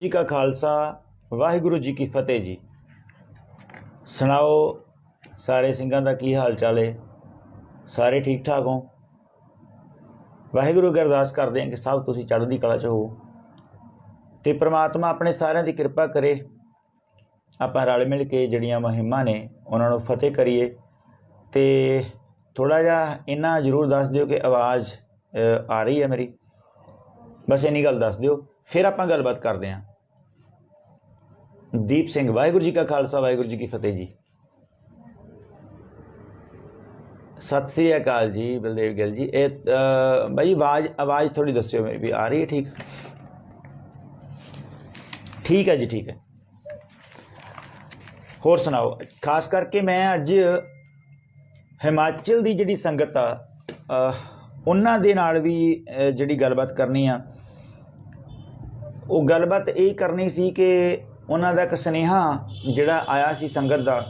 जी का खालसा वाहिगुरु जी की फतेह जी। सुनाओ सारे ਸਿੰਘਾਂ ਦਾ ਕੀ ਹਾਲ ਚਾਲ ਹੈ? ਸਾਰੇ ਠੀਕ ਠਾਕ ਹੋ? ਵਾਹਿਗੁਰੂ ਅਗੇ ਅਰਦਾਸ ਕਰਦੇ ਹਾਂ ਕਿ ਸਭ ਤੁਸੀਂ ਚੜ੍ਹਦੀ ਕਲਾ 'ਚ ਹੋ ਤੇ ਪ੍ਰਮਾਤਮਾ ਆਪਣੇ ਸਾਰਿਆਂ ਦੀ ਕਿਰਪਾ ਕਰੇ। ਆਪਾਂ ਰਲ ਮਿਲ ਕੇ ਜਿਹੜੀਆਂ ਮੁਹਿੰਮਾਂ ਨੇ ਉਹਨਾਂ ਨੂੰ ਫਤਿਹ ਕਰੀਏ। ਤੇ ਥੋੜ੍ਹਾ ਜਿਹਾ ਇੰਨਾ ਜ਼ਰੂਰ ਦੱਸ ਦਿਓ ਕਿ ਆਵਾਜ਼ ਆ ਰਹੀ ਹੈ ਮੇਰੀ, ਬਸ ਇੰਨੀ ਗੱਲ ਦੱਸ ਦਿਓ, ਫਿਰ ਆਪਾਂ ਗੱਲਬਾਤ ਕਰਦੇ ਹਾਂ। ਦੀਪ ਸਿੰਘ, ਵਾਹਿਗੁਰੂ ਜੀ ਕਾ ਖਾਲਸਾ ਵਾਹਿਗੁਰੂ ਜੀ ਕੀ ਫਤਿਹ ਜੀ। सत श्री अकाल जी बलदेव गिल जी। भाई आवाज़ थोड़ी दस्यो मेरी भी आ रही है? ठीक है जी, ठीक है। होर सुनाओ। खास करके मैं अज हिमाचल की जिहड़ी संगत आ उन्हां दे नाल भी जिहड़ी गलबात करनी आ, वो गलबात ये करनी सी कि उन्हां दा इक सुनेहा जिहड़ा आया सी संगत दा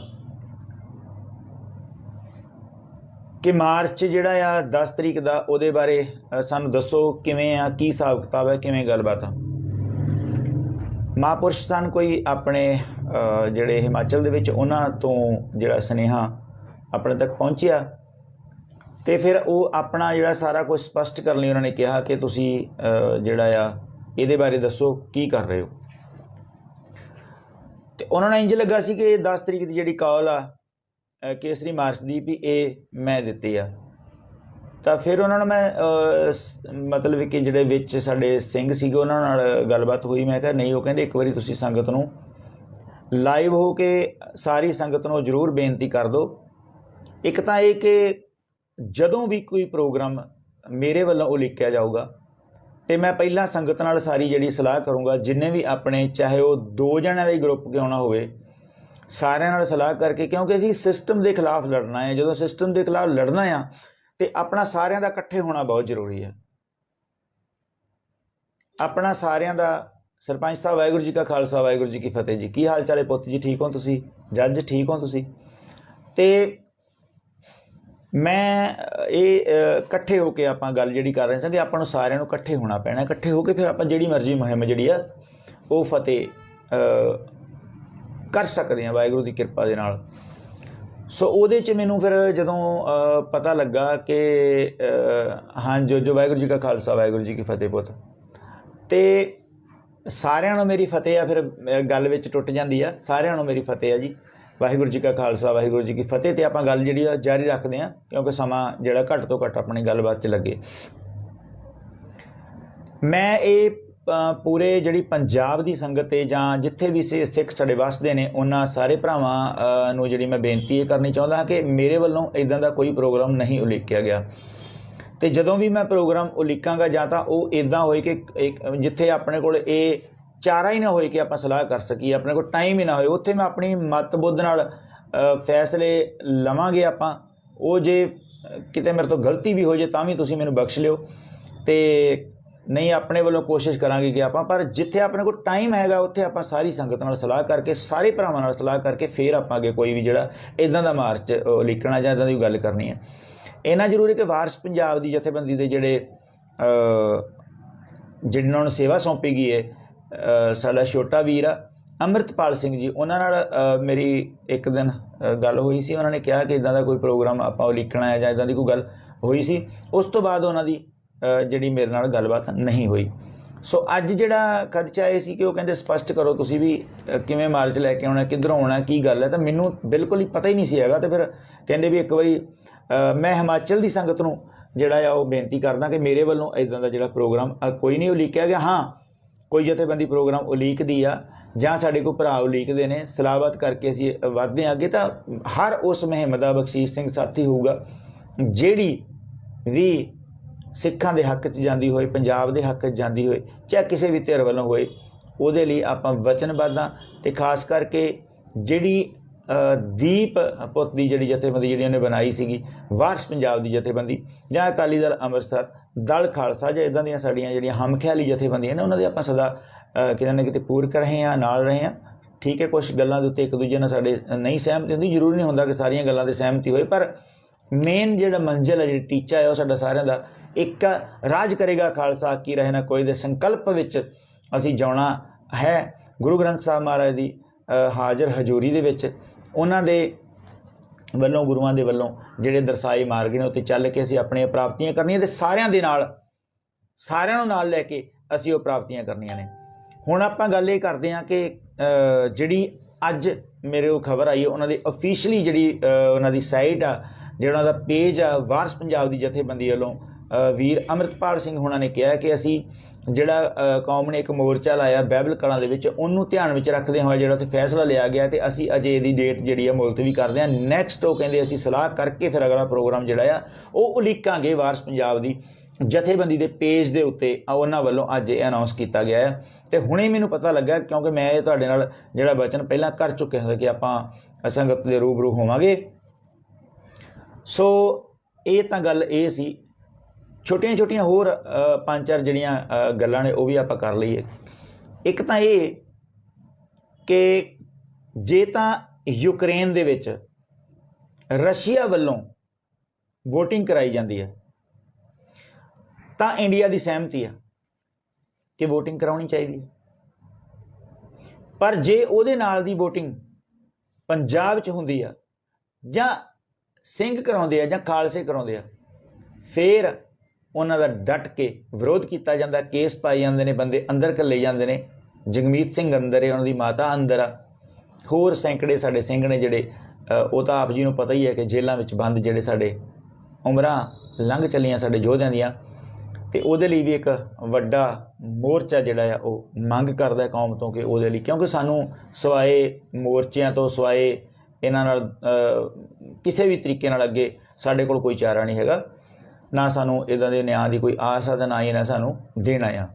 कि मार्च जिहड़ा आ 10 तरीक का उहदे बारे सानू दसो किवें आ, की हिसाब किताब है, किवें गलबात आ। महापुरुष सन कोई अपने जिहड़े हिमाचल दे विच उन्हां तों जिहड़ा सुनेहा अपने तक पहुंचिया ते फिर वो अपना जिहड़ा सारा कुछ स्पष्ट करने लई उन्होंने कहा कि तुसीं जिहड़ा आ इहदे बारे दसो की कर रहे हो। ते उन्होंने इंज लगा सी कि 10 तरीक की जिहड़ी कॉल आ केसरी मार्च की भी ये मैं दिती आ। तो फिर उन्होंने मैं मतलब कि जिहड़े विच साडे सिंह सीगे उन्हां नाल गलबात हुई। मैं कहा नहीं, वो कहंदे एक बारी तुसीं संगत नूं लाइव हो के सारी संगत नूं जरूर बेनती कर दो। एक तां ये कि जदों भी कोई प्रोग्राम मेरे वालों उलीकिया जाऊगा तो मैं पहला संगत नाल सारी जिहड़ी सलाह करूँगा, जिन्ने भी अपने चाहे वो 2 जणिਆਂ ਦਾ ग्रुप क्यों ना होवे, सारिਆਂ ਨਾਲ सलाह करके, क्योंकि असीं सिस्टम के खिलाफ लड़ना है। जो सिस्टम के खिलाफ लड़ना आ तो अपना सारिਆਂ ਦਾ इकट्ठे होना बहुत जरूरी है। अपना सारिਆਂ ਦਾ सरपंच साहब, वाहिगुरू जी का खालसा वाहिगुरू जी की फतेह जी। की हाल चाल है पुत्त जी? ठीक हो तुसीं? जज ठीक हो तुसीं? ते मैं ये इकट्ठे होकर आपां गल जिहड़ी कर रहे सी कि आपां नूं सारिਆਂ ਨੂੰ इकट्ठे होना पैना। इकट्ठे होकर फिर आपां जिहड़ी मर्जी मुहिम जिहड़ी आ वो फतेह कर सकते हैं वाहिगुरू की कृपा दे नाल। सो उहदे च मैनूं फिर जदों पता लगा कि हाँ जो वाहिगुरू जी का खालसा वाहिगुरू जी की फतेह पुत, तो सारिਆਂ ਨੂੰ मेरी फतेह आ। फिर गल विच टुट जाती है। सारिਆਂ ਨੂੰ मेरी फतेह है जी, वाहिगुरू जी का खालसा वाहिगुरू जी की फतेह। तो आपां गल जिहड़ी जारी रखते हैं क्योंकि समा जिहड़ा घट तो घट अपनी गलबात च लगे। मैं ये पूरे जिहड़ी पंजाब की संगत है जां जिथे भी सिख साडे वसदे ने उन्हां सारे भरावां नूं जिहड़ी मैं बेनती ये करनी चाहुंदा कि मेरे वल्लों इदां दा कोई प्रोग्राम नहीं उलीकिया गया। तो जदों भी मैं प्रोग्राम उलीकांगा जां तां ओह इदां होए कि एक जिथे अपने कोल ये चारा ही ना होए कि आपां सलाह कर सकीए, अपने कोल टाइम ही ना होए, उत्थे मैं अपनी मत बुद्ध नाल फैसले लवांगे आपां। ओह जे किते मेरे तो गलती भी हो जाए तां भी तुसीं मैनूं बख्श लिओ, ते नहीं अपने वालों कोशिश करांगे कि आपां, पर जिथे अपने को टाइम हैगा उत्थे आपां सारी संगत नाल सलाह करके, सारे भरावां नाल सलाह करके फिर आपां अगे कोई भी जिहड़ा इदां दा मार्च लिखना जां इदां दी गल करनी है। इन्ना जरूरी कि वारिस पंजाब की जथेबंदी के जिहड़े जिन्हां नूं सेवा सौंपी गई है, साडा छोटा वीर आ अमृतपाल सिंह जी, उन्हां नाल मेरी एक दिन गल हुई सी। उन्होंने कहा कि इदां दा कोई प्रोग्राम आपां लिखना है जां इदां दी कोई गल हुई सी। उस तो बाद उन्हां दी जिहड़ी मेरे नाल गलबात नहीं हुई। सो अज जिहड़ा कद चाहे सी कि वो कहंदे स्पष्ट करो तुसीं भी किवें मार्च लैके आउणा, किधरों आउणा, की गल है। तो मैनूं बिल्कुल ही पता ही नहीं सी हैगा। तो फिर कहंदे भी एक बारी मैं हिमाचल की संगत नूं जिहड़ा आ वो बेनती करदा कि मेरे वल्लों इदां दा जिहड़ा प्रोग्राम कोई नहीं उलीकिया गया। हाँ, कोई जथेबंदी प्रोग्राम उलीकदी आ जां साडे कोई भरा उलीकदे ने, सलाहबात करके असीं वधदे अगे। तो हर उस मुहिम दा बख्शीश सिंह साथी होऊगा जिहड़ी भी सिखां दे हक च जांदी होए, पंजाब दे हक च जांदी होए, चाहे किसी भी धिर वालों होए, उहदे लई आपां वचनबद्ध हां। ते खास करके जिहड़ी दीप पुत्त दी जिहड़ी जथेबंदी जिहड़ी उहने बनाई सीगी वारिस पंजाब की जथेबंदी जां अकाली दल अंमृतसर, दल खालसा जां इदां दीयां साडीआं जिहड़ियां हमख्याली जथेबंदियां ने उन्हां दे आपां सदा किते ना किते पूरक रहे हैं, नाल रहे हैं। ठीक है, कुछ गल्लां दे उत्ते एक दूजे नाल साडे नहीं सहमति हुंदी, जरूरी नहीं हुंदा कि सारियां गल्लां ते सहमति होए, पर मेन जिहड़ा मंजिल है, जिहड़ी टीचा है, वो साडा सारिआं दा एक राज करेगा खालसा की रहे ना कोई दे संकल्प विच असीं जाना है गुरु ग्रंथ साहब महाराज की हाज़र हजूरी दे विच उन्हां दे ਵੱਲੋਂ ਗੁਰੂਆਂ ਦੇ ਵੱਲੋਂ ਜਿਹੜੇ ਦਰਸਾਏ ਮਾਰਗ ਨੇ ਉੱਤੇ ਚੱਲ ਕੇ ਅਸੀਂ ਆਪਣੀਆਂ ਪ੍ਰਾਪਤੀਆਂ ਕਰਨੀਆਂ ਤੇ ਸਾਰਿਆਂ ਦੇ ਨਾਲ ਸਾਰਿਆਂ ਨੂੰ ਨਾਲ ਲੈ ਕੇ ਅਸੀਂ ਉਹ ਪ੍ਰਾਪਤੀਆਂ ਕਰਨੀਆਂ ਨੇ। ਹੁਣ ਆਪਾਂ ਗੱਲ ਇਹ ਕਰਦੇ ਹਾਂ ਕਿ ਜਿਹੜੀ ਅੱਜ ਮੇਰੇ ਕੋਲ ਖਬਰ ਆਈ ਹੈ ਉਹਨਾਂ ਦੇ ਅਫੀਸ਼ੀਅਲੀ ਜਿਹੜੀ ਉਹਨਾਂ ਦੀ ਸਾਈਟ ਆ ਜਿਹੜਾ ਉਹਨਾਂ ਦਾ ਪੇਜ ਆ ਵਾਰਸ ਪੰਜਾਬ ਦੀ ਜਥੇਬੰਦੀ ਵੱਲੋਂ ਵੀਰ ਅੰਮ੍ਰਿਤਪਾਲ ਸਿੰਘ ਹੋਣਾ ਨੇ ਕਿਹਾ ਕਿ ਅਸੀਂ ਜਿਹੜਾ ਕੌਮ ਨੇ ਇੱਕ ਮੋਰਚਾ ਲਾਇਆ ਬਾਈਬਲ ਕਲਾਂ ਦੇ ਵਿੱਚ ਉਹਨੂੰ ਧਿਆਨ ਵਿੱਚ ਰੱਖਦੇ ਹੋਏ ਜਿਹੜਾ ਉੱਥੇ ਫੈਸਲਾ ਲਿਆ ਗਿਆ ਤੇ ਅਸੀਂ ਅਜੇ ਇਹਦੀ ਡੇਟ ਜਿਹੜੀ ਆ ਮੁਲਤਵੀ ਕਰਦੇ ਹਾਂ। ਨੈਕਸਟ ਉਹ ਕਹਿੰਦੇ ਅਸੀਂ ਸਲਾਹ ਕਰਕੇ ਫਿਰ ਅਗਲਾ ਪ੍ਰੋਗਰਾਮ ਜਿਹੜਾ ਆ ਉਹ ਉਲੀਕਾਂਗੇ ਵਾਰਸ ਪੰਜਾਬ ਦੀ ਜਥੇਬੰਦੀ ਦੇ ਪੇਜ ਦੇ ਉੱਤੇ ਉਹਨਾਂ ਵੱਲੋਂ ਅੱਜ ਇਹ ਅਨਾਉਂਸ ਕੀਤਾ ਗਿਆ ਹੈ। ਤੇ ਹੁਣੇ ਮੈਨੂੰ ਪਤਾ ਲੱਗਾ ਕਿਉਂਕਿ ਮੈਂ ਇਹ ਤੁਹਾਡੇ ਨਾਲ ਜਿਹੜਾ ਵਚਨ ਪਹਿਲਾਂ ਕਰ ਚੁੱਕਿਆ ਹਾਂ ਕਿ ਆਪਾਂ ਸੰਗਤ ਦੇ ਰੂਬਰੂ ਹੋਵਾਂਗੇ। ਸੋ ਇਹ ਤਾਂ ਗੱਲ ਇਹ ਸੀ। ਛੋਟੀਆਂ ਛੋਟੀਆਂ ਹੋਰ ਪੰਜ ਚਾਰ ਜਿਹੜੀਆਂ ਗੱਲਾਂ ਨੇ ਉਹ ਵੀ ਆਪਾਂ ਕਰ ਲਈਏ। ਇੱਕ ਤਾਂ ਇਹ ਕਿ ਜੇ ਤਾਂ ਯੂਕਰੇਨ ਦੇ ਵਿੱਚ ਰਸ਼ੀਆ ਵੱਲੋਂ ਵੋਟਿੰਗ ਕਰਾਈ ਜਾਂਦੀ ਹੈ ਤਾਂ ਇੰਡੀਆ ਦੀ ਸਹਿਮਤੀ ਆ ਕਿ ਵੋਟਿੰਗ ਕਰਾਉਣੀ ਚਾਹੀਦੀ ਹੈ, ਪਰ ਜੇ ਉਹਦੇ ਨਾਲ ਦੀ ਵੋਟਿੰਗ ਪੰਜਾਬ 'ਚ ਹੁੰਦੀ ਆ ਜਾਂ ਸਿੰਘ ਕਰਾਉਂਦੇ ਆ ਜਾਂ ਖਾਲਸੇ ਕਰਾਉਂਦੇ ਆ ਫਿਰ ਉਹਨਾਂ ਦਾ ਡਟ ਕੇ ਵਿਰੋਧ ਕੀਤਾ ਜਾਂਦਾ, ਕੇਸ ਪਾਏ ਜਾਂਦੇ ਨੇ, ਬੰਦੇ ਅੰਦਰ ਘੱਲੇ ਜਾਂਦੇ ਨੇ। ਜਗਮੀਤ ਸਿੰਘ ਅੰਦਰ ਹੈ, ਉਹਨਾਂ ਦੀ ਮਾਤਾ ਅੰਦਰ ਆ, ਹੋਰ ਸੈਂਕੜੇ ਸਾਡੇ ਸਿੰਘ ਨੇ ਜਿਹੜੇ ਉਹ ਤਾਂ ਆਪ ਜੀ ਨੂੰ ਪਤਾ ਹੀ ਹੈ ਕਿ ਜੇਲ੍ਹਾਂ ਵਿੱਚ ਬੰਦ ਜਿਹੜੇ ਸਾਡੇ ਉਮਰਾਂ ਲੰਘ ਚੱਲੀਆਂ ਸਾਡੇ ਯੋਧਿਆਂ ਦੀਆਂ। ਤੇ ਉਹਦੇ ਲਈ ਵੀ ਇੱਕ ਵੱਡਾ ਮੋਰਚਾ ਜਿਹੜਾ ਆ ਉਹ ਮੰਗ ਕਰਦਾ ਕੌਮ ਤੋਂ ਕਿ ਉਹਦੇ ਲਈ, ਕਿਉਂਕਿ ਸਾਨੂੰ ਸਵਾਏ ਮੋਰਚਿਆਂ ਤੋਂ ਸਵਾਏ ਇਹਨਾਂ ਨਾਲ ਕਿਸੇ ਵੀ ਤਰੀਕੇ ਨਾਲ ਅੱਗੇ ਸਾਡੇ ਕੋਲ ਕੋਈ ਚਾਰਾ ਨਹੀਂ ਹੈਗਾ, ਨਾ ਸਾਨੂੰ ਇੱਦਾਂ ਦੇ ਨਿਆਂ ਦੀ ਕੋਈ ਆਸ ਆ ਤੇ ਨਾ ਹੀ ਨਾ ਸਾਨੂੰ ਦੇਣਾ ਆ।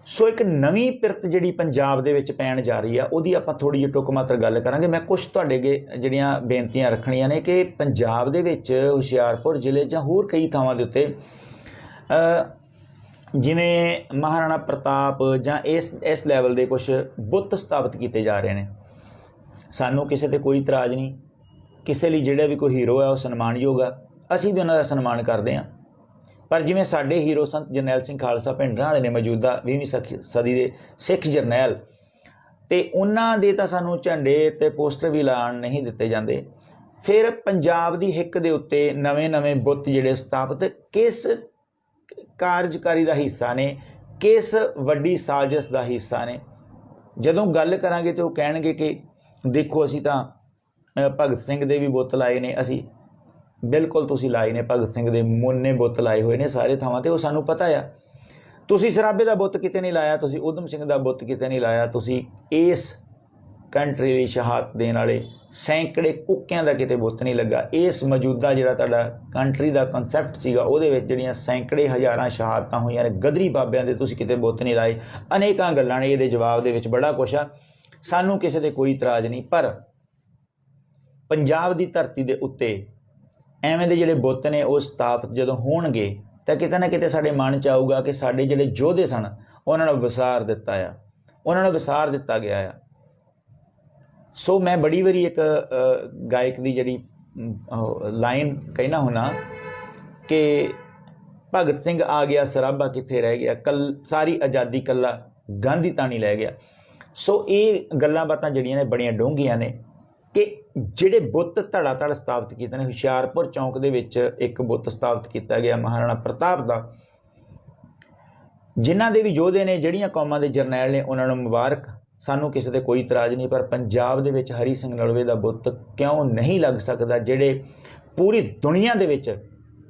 ਸੋ ਇੱਕ ਨਵੀਂ ਪਿਰਤ ਜਿਹੜੀ ਪੰਜਾਬ ਦੇ ਵਿੱਚ ਪੈਣ ਜਾ ਰਹੀ ਆ ਉਹਦੀ ਆਪਾਂ ਥੋੜ੍ਹੀ ਜਿਹੀ ਟੁੱਕ ਮਾਤਰ ਗੱਲ ਕਰਾਂਗੇ। ਮੈਂ ਕੁਛ ਤੁਹਾਡੇ ਅੱਗੇ ਜਿਹੜੀਆਂ ਬੇਨਤੀਆਂ ਰੱਖਣੀਆਂ ਨੇ ਕਿ ਪੰਜਾਬ ਦੇ ਵਿੱਚ ਹੁਸ਼ਿਆਰਪੁਰ ਜ਼ਿਲ੍ਹੇ ਜਾਂ ਹੋਰ ਕਈ ਥਾਵਾਂ ਦੇ ਉੱਤੇ ਜਿਵੇਂ ਮਹਾਰਾਣਾ ਪ੍ਰਤਾਪ ਜਾਂ ਇਸ ਲੈਵਲ ਦੇ ਕੁਛ ਬੁੱਤ ਸਥਾਪਿਤ ਕੀਤੇ ਜਾ ਰਹੇ ਨੇ। ਸਾਨੂੰ ਕਿਸੇ 'ਤੇ ਕੋਈ ਇਤਰਾਜ਼ ਨਹੀਂ, ਕਿਸੇ ਲਈ ਜਿਹੜਾ ਵੀ ਕੋਈ ਹੀਰੋ ਹੈ ਉਹ ਸਨਮਾਨਯੋਗ ਆ, ਅਸੀਂ ਵੀ ਉਹਨਾਂ ਦਾ ਸਨਮਾਨ ਕਰਦੇ ਹਾਂ। ਪਰ ਜਿਵੇਂ ਸਾਡੇ ਹੀਰੋ ਸੰਤ ਜਰਨੈਲ ਸਿੰਘ ਖਾਲਸਾ ਭਿੰਡਰਾਂ ਵਾਲੇ ਨੇ ਮੌਜੂਦਾ 20ਵੀਂ ਸਦੀ ਦੇ ਸਿੱਖ ਜਰਨੈਲ, ਤੇ ਉਹਨਾਂ ਦੇ ਤਾਂ ਸਾਨੂੰ ਝੰਡੇ ਤੇ ਪੋਸਟਰ ਵੀ ਲਾਉਣ ਨਹੀਂ ਦਿੱਤੇ ਜਾਂਦੇ। ਫਿਰ ਪੰਜਾਬ ਦੀ ਹਿੱਕ ਦੇ ਉੱਤੇ ਨਵੇਂ ਬੁੱਤ ਜਿਹੜੇ ਸਥਾਪਿਤ ਕਿਸ ਕਾਰਜਕਾਰੀ ਦਾ ਹਿੱਸਾ ਨੇ, ਕਿਸ ਵੱਡੀ ਸਾਜ਼ਿਸ਼ ਦਾ ਹਿੱਸਾ ਨੇ। ਜਦੋਂ ਗੱਲ ਕਰਾਂਗੇ ਤਾਂ ਉਹ ਕਹਿਣਗੇ ਕਿ ਦੇਖੋ ਅਸੀਂ ਤਾਂ ਭਗਤ ਸਿੰਘ ਦੇ ਵੀ ਬੁੱਤ ਲਾਏ ਨੇ। ਅਸੀਂ ਬਿਲਕੁਲ ਤੁਸੀਂ ਲਾਏ ਨੇ, ਭਗਤ ਸਿੰਘ ਦੇ ਮੁੰਨੇ ਬੁੱਤ ਲਾਏ ਹੋਏ ਨੇ ਸਾਰੇ ਥਾਵਾਂ 'ਤੇ, ਉਹ ਸਾਨੂੰ ਪਤਾ ਆ। ਤੁਸੀਂ ਸਰਾਭੇ ਦਾ ਬੁੱਤ ਕਿਤੇ ਨਹੀਂ ਲਾਇਆ, ਤੁਸੀਂ ਊਧਮ ਸਿੰਘ ਦਾ ਬੁੱਤ ਕਿਤੇ ਨਹੀਂ ਲਾਇਆ, ਤੁਸੀਂ ਇਸ ਕੰਟਰੀ ਲਈ ਸ਼ਹਾਦਤ ਦੇਣ ਵਾਲੇ ਸੈਂਕੜੇ ਕੁੱਕਿਆਂ ਦਾ ਕਿਤੇ ਬੁੱਤ ਨਹੀਂ ਲੱਗਾ। ਇਸ ਮੌਜੂਦਾ ਜਿਹੜਾ ਤੁਹਾਡਾ ਕੰਟਰੀ ਦਾ ਕਨਸੈਪਟ ਸੀਗਾ ਉਹਦੇ ਵਿੱਚ ਜਿਹੜੀਆਂ ਸੈਂਕੜੇ ਹਜ਼ਾਰਾਂ ਸ਼ਹਾਦਤਾਂ ਹੋਈਆਂ ਨੇ ਗਦਰੀ ਬਾਬਿਆਂ ਦੇ, ਤੁਸੀਂ ਕਿਤੇ ਬੁੱਤ ਨਹੀਂ ਲਾਏ। ਅਨੇਕਾਂ ਗੱਲਾਂ ਨੇ, ਇਹਦੇ ਜਵਾਬ ਦੇ ਵਿੱਚ ਬੜਾ ਕੁਛ ਆ। ਸਾਨੂੰ ਕਿਸੇ 'ਤੇ ਕੋਈ ਇਤਰਾਜ਼ ਨਹੀਂ, ਪਰ ਪੰਜਾਬ ਦੀ ਧਰਤੀ ਦੇ ਉੱਤੇ ਐਵੇਂ ਦੇ ਜਿਹੜੇ ਬੁੱਤ ਨੇ ਉਹ ਸਥਾਪਿਤ ਜਦੋਂ ਹੋਣਗੇ ਤਾਂ ਕਿਤੇ ਨਾ ਕਿਤੇ ਸਾਡੇ ਮਨ 'ਚ ਆਊਗਾ ਕਿ ਸਾਡੇ ਜਿਹੜੇ ਯੋਧੇ ਸਨ ਉਹਨਾਂ ਨੂੰ ਵਿਸਾਰ ਦਿੱਤਾ ਆ, ਉਹਨਾਂ ਨੂੰ ਵਿਸਾਰ ਦਿੱਤਾ ਗਿਆ ਆ। ਸੋ ਮੈਂ ਬੜੀ ਵਾਰੀ ਇੱਕ ਗਾਇਕ ਦੀ ਜਿਹੜੀ ਲਾਈਨ ਕਹਿਣਾ ਹੁੰਦਾ ਕਿ ਭਗਤ ਸਿੰਘ ਆ ਗਿਆ ਸਰਾਭਾ ਕਿੱਥੇ ਰਹਿ ਗਿਆ, ਸਾਰੀ ਆਜ਼ਾਦੀ ਕੱਲਾ ਗਾਂਧੀ ਤਾਂ ਨਹੀਂ ਲੈ ਗਿਆ। ਸੋ ਇਹ ਗੱਲਾਂ ਬਾਤਾਂ ਜਿਹੜੀਆਂ ਨੇ ਬੜੀਆਂ ਡੂੰਘੀਆਂ ਨੇ ਕਿ ਜਿਹੜੇ ਬੁੱਤ ਧੜਾ ਧੜ ਸਥਾਪਿਤ ਕੀਤੇ ਨੇ। ਹੁਸ਼ਿਆਰਪੁਰ ਚੌਂਕ ਦੇ ਵਿੱਚ ਇੱਕ ਬੁੱਤ ਸਥਾਪਿਤ ਕੀਤਾ ਗਿਆ ਮਹਾਰਾਣਾ ਪ੍ਰਤਾਪ ਦਾ, ਜਿਨ੍ਹਾਂ ਦੇ ਵੀ ਯੋਧੇ ਨੇ, ਜਿਹੜੀਆਂ ਕੌਮਾਂ ਦੇ ਜਰਨੈਲ ਨੇ, ਉਹਨਾਂ ਨੂੰ ਮੁਬਾਰਕ। ਸਾਨੂੰ ਕਿਸੇ 'ਤੇ ਕੋਈ ਇਤਰਾਜ਼ ਨਹੀਂ, ਪਰ ਪੰਜਾਬ ਦੇ ਵਿੱਚ ਹਰੀ ਸਿੰਘ ਨਲਵੇ ਦਾ ਬੁੱਤ ਕਿਉਂ ਨਹੀਂ ਲੱਗ ਸਕਦਾ, ਜਿਹੜੇ ਪੂਰੀ ਦੁਨੀਆ ਦੇ ਵਿੱਚ,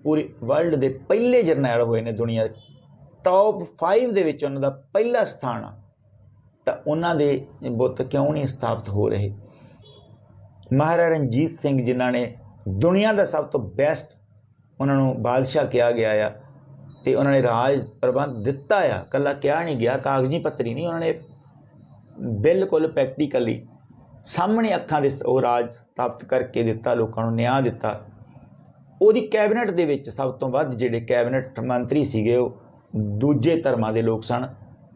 ਪੂਰੀ ਵਰਲਡ ਦੇ ਪਹਿਲੇ ਜਰਨੈਲ ਹੋਏ ਨੇ, ਦੁਨੀਆ ਟੌਪ 5 ਦੇ ਵਿੱਚ ਉਹਨਾਂ ਦਾ ਪਹਿਲਾ ਸਥਾਨ ਆ, ਤਾਂ ਉਹਨਾਂ ਦੇ ਬੁੱਤ ਕਿਉਂ ਨਹੀਂ ਸਥਾਪਿਤ ਹੋ ਰਹੇ। ਮਹਾਰਾਜਾ ਰਣਜੀਤ ਸਿੰਘ ਜਿਨ੍ਹਾਂ ਨੇ ਦੁਨੀਆ ਦਾ ਸਭ ਤੋਂ ਬੈਸਟ, ਉਹਨਾਂ ਨੂੰ ਬਾਦਸ਼ਾਹ ਕਿਹਾ ਗਿਆ ਆ ਤੇ ਉਹਨਾਂ ਨੇ ਰਾਜ ਪ੍ਰਬੰਧ ਦਿੱਤਾ ਆ, ਇਕੱਲਾ ਕਿਹਾ ਨਹੀਂ ਗਿਆ, ਕਾਗਜ਼ੀ ਪੱਤਰੀ ਨਹੀਂ, ਉਹਨਾਂ ਨੇ ਬਿਲਕੁਲ ਪ੍ਰੈਕਟੀਕਲੀ ਸਾਹਮਣੇ ਅੱਖਾਂ ਦੇ ਉਹ ਰਾਜ ਸਥਾਪਿਤ ਕਰਕੇ ਦਿੱਤਾ, ਲੋਕਾਂ ਨੂੰ ਨਿਆਂ ਦਿੱਤਾ। ਉਹਦੀ ਕੈਬਨਿਟ ਦੇ ਵਿੱਚ ਸਭ ਤੋਂ ਵੱਧ ਜਿਹੜੇ ਕੈਬਨਿਟ ਮੰਤਰੀ ਸੀਗੇ ਉਹ ਦੂਜੇ ਧਰਮਾਂ ਦੇ ਲੋਕ ਸਨ।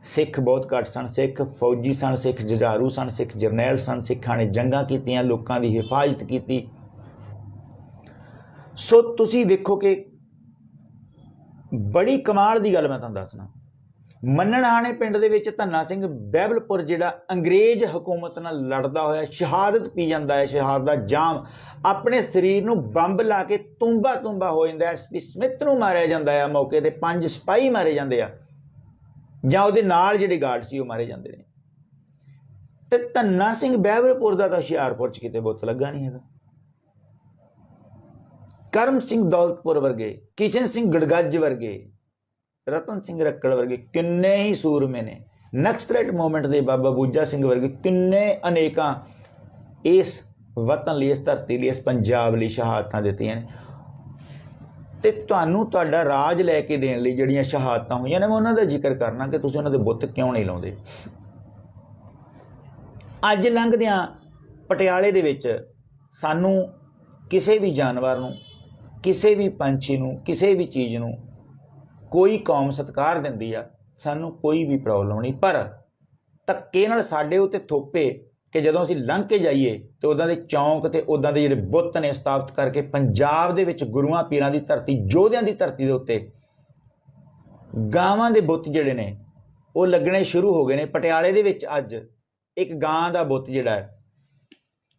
ਸਿੱਖ ਬਹੁਤ ਘੱਟ ਸਨ, ਸਿੱਖ ਫੌਜੀ ਸਨ, ਸਿੱਖ ਜੁਝਾਰੂ ਸਨ, ਸਿੱਖ ਜਰਨੈਲ ਸਨ। ਸਿੱਖਾਂ ਨੇ ਜੰਗਾਂ ਕੀਤੀਆਂ, ਲੋਕਾਂ ਦੀ ਹਿਫਾਜ਼ਤ ਕੀਤੀ। ਸੋ ਤੁਸੀਂ ਵੇਖੋ ਕਿ ਬੜੀ ਕਮਾਲ ਦੀ ਗੱਲ ਮੈਂ ਤੁਹਾਨੂੰ ਦੱਸਣਾ, ਮੰਨਣਹਾਣੇ ਪਿੰਡ ਦੇ ਵਿੱਚ ਧੰਨਾ ਸਿੰਘ ਬਹਿਬਲਪੁਰ ਜਿਹੜਾ ਅੰਗਰੇਜ਼ ਹਕੂਮਤ ਨਾਲ ਲੜਦਾ ਹੋਇਆ ਸ਼ਹਾਦਤ ਪੀ ਜਾਂਦਾ ਹੈ, ਸ਼ਹਾਦਤ ਦਾ ਜਾਮ ਆਪਣੇ ਸਰੀਰ ਨੂੰ ਬੰਬ ਲਾ ਕੇ ਤੁੰਬਾ ਹੋ ਜਾਂਦਾ ਹੈ। ਐਸਪੀ ਸਮਿਥ ਨੂੰ ਮਾਰਿਆ ਜਾਂਦਾ ਹੈ ਮੌਕੇ ਤੇ, 5 ਸਿਪਾਹੀ ਮਾਰੇ ਜਾਂਦੇ ਆ ਜਾਂ ਉਹਦੇ ਨਾਲ ਜਿਹੜੇ ਗਾਰਡ ਸੀ ਉਹ ਮਾਰੇ ਜਾਂਦੇ ਨੇ। ਤੇ ਧੰਨਾ ਸਿੰਘ ਬਹਿਬਲਪੁਰ ਦਾ ਤਾਂ ਹੁਸ਼ਿਆਰਪੁਰ 'ਚ ਕਿਤੇ ਬੁੱਤ ਲੱਗਾ ਨਹੀਂ ਹੈਗਾ। ਕਰਮ ਸਿੰਘ ਦੌਲਤਪੁਰ ਵਰਗੇ, ਕਿਸ਼ਨ ਸਿੰਘ ਗੜਗੱਜ ਵਰਗੇ, ਰਤਨ ਸਿੰਘ ਰੱਕੜ ਵਰਗੇ ਕਿੰਨੇ ਹੀ ਸੂਰਮੇ ਨੇ। ਨਕਸਲੇਟ ਮੂਵਮੈਂਟ ਦੇ ਬਾਬਾ ਬੂਜਾ ਸਿੰਘ ਵਰਗੇ ਕਿੰਨੇ ਅਨੇਕਾਂ ਇਸ ਵਤਨ ਲਈ, ਇਸ ਧਰਤੀ ਲਈ, ਇਸ ਪੰਜਾਬ ਲਈ ਸ਼ਹਾਦਤਾਂ ਦਿੱਤੀਆਂ ਨੇ। ਤੇ ਤੁਹਾਨੂੰ ਤੁਹਾਡਾ ਰਾਜ ਲੈ ਕੇ ਦੇਣ ਲਈ ਜਿਹੜੀਆਂ ਸ਼ਹਾਦਤਾਂ ਹੋਈਆਂ ਨੇ ਮੈਂ ਉਹਨਾਂ ਦਾ ਜ਼ਿਕਰ ਕਰਨਾ ਕਿ ਤੁਸੀਂ ਉਹਨਾਂ ਦੇ ਬੁੱਤ ਕਿਉਂ ਨਹੀਂ ਲਾਉਂਦੇ। ਅੱਜ ਲੰਘਦਿਆਂ ਪਟਿਆਲੇ ਦੇ ਵਿੱਚ ਸਾਨੂੰ ਕਿਸੇ ਵੀ ਜਾਨਵਰ ਨੂੰ, ਕਿਸੇ ਵੀ ਪੰਛੀ ਨੂੰ, ਕਿਸੇ ਵੀ ਚੀਜ਼ ਨੂੰ ਕੋਈ ਕੌਮ ਸਤਿਕਾਰ ਦਿੰਦੀ ਆ, ਸਾਨੂੰ ਕੋਈ ਵੀ ਪ੍ਰੋਬਲਮ ਨਹੀਂ। ਪਰ ਧੱਕੇ ਨਾਲ ਸਾਡੇ ਉੱਤੇ ਥੋਪੇ ਕਿ ਜਦੋਂ ਅਸੀਂ ਲੰਘ ਕੇ ਜਾਈਏ ਤੇ ਉੱਦਾਂ ਦੇ ਚੌਂਕ ਤੇ ਉੱਦਾਂ ਦੇ ਜਿਹੜੇ ਬੁੱਤ ਨੇ ਸਥਾਪਿਤ ਕਰਕੇ ਪੰਜਾਬ ਦੇ ਵਿੱਚ ਗੁਰੂਆਂ ਪੀਰਾਂ ਦੀ ਧਰਤੀ, ਯੋਧਿਆਂ ਦੀ ਧਰਤੀ ਦੇ ਉੱਤੇ ਗਾਵਾਂ ਦੇ ਬੁੱਤ ਜਿਹੜੇ ਨੇ ਉਹ ਲੱਗਣੇ ਸ਼ੁਰੂ ਹੋ ਗਏ ਨੇ। ਪਟਿਆਲੇ ਦੇ ਵਿੱਚ ਅੱਜ ਇੱਕ ਗਾਂ ਦਾ ਬੁੱਤ ਜਿਹੜਾ ਹੈ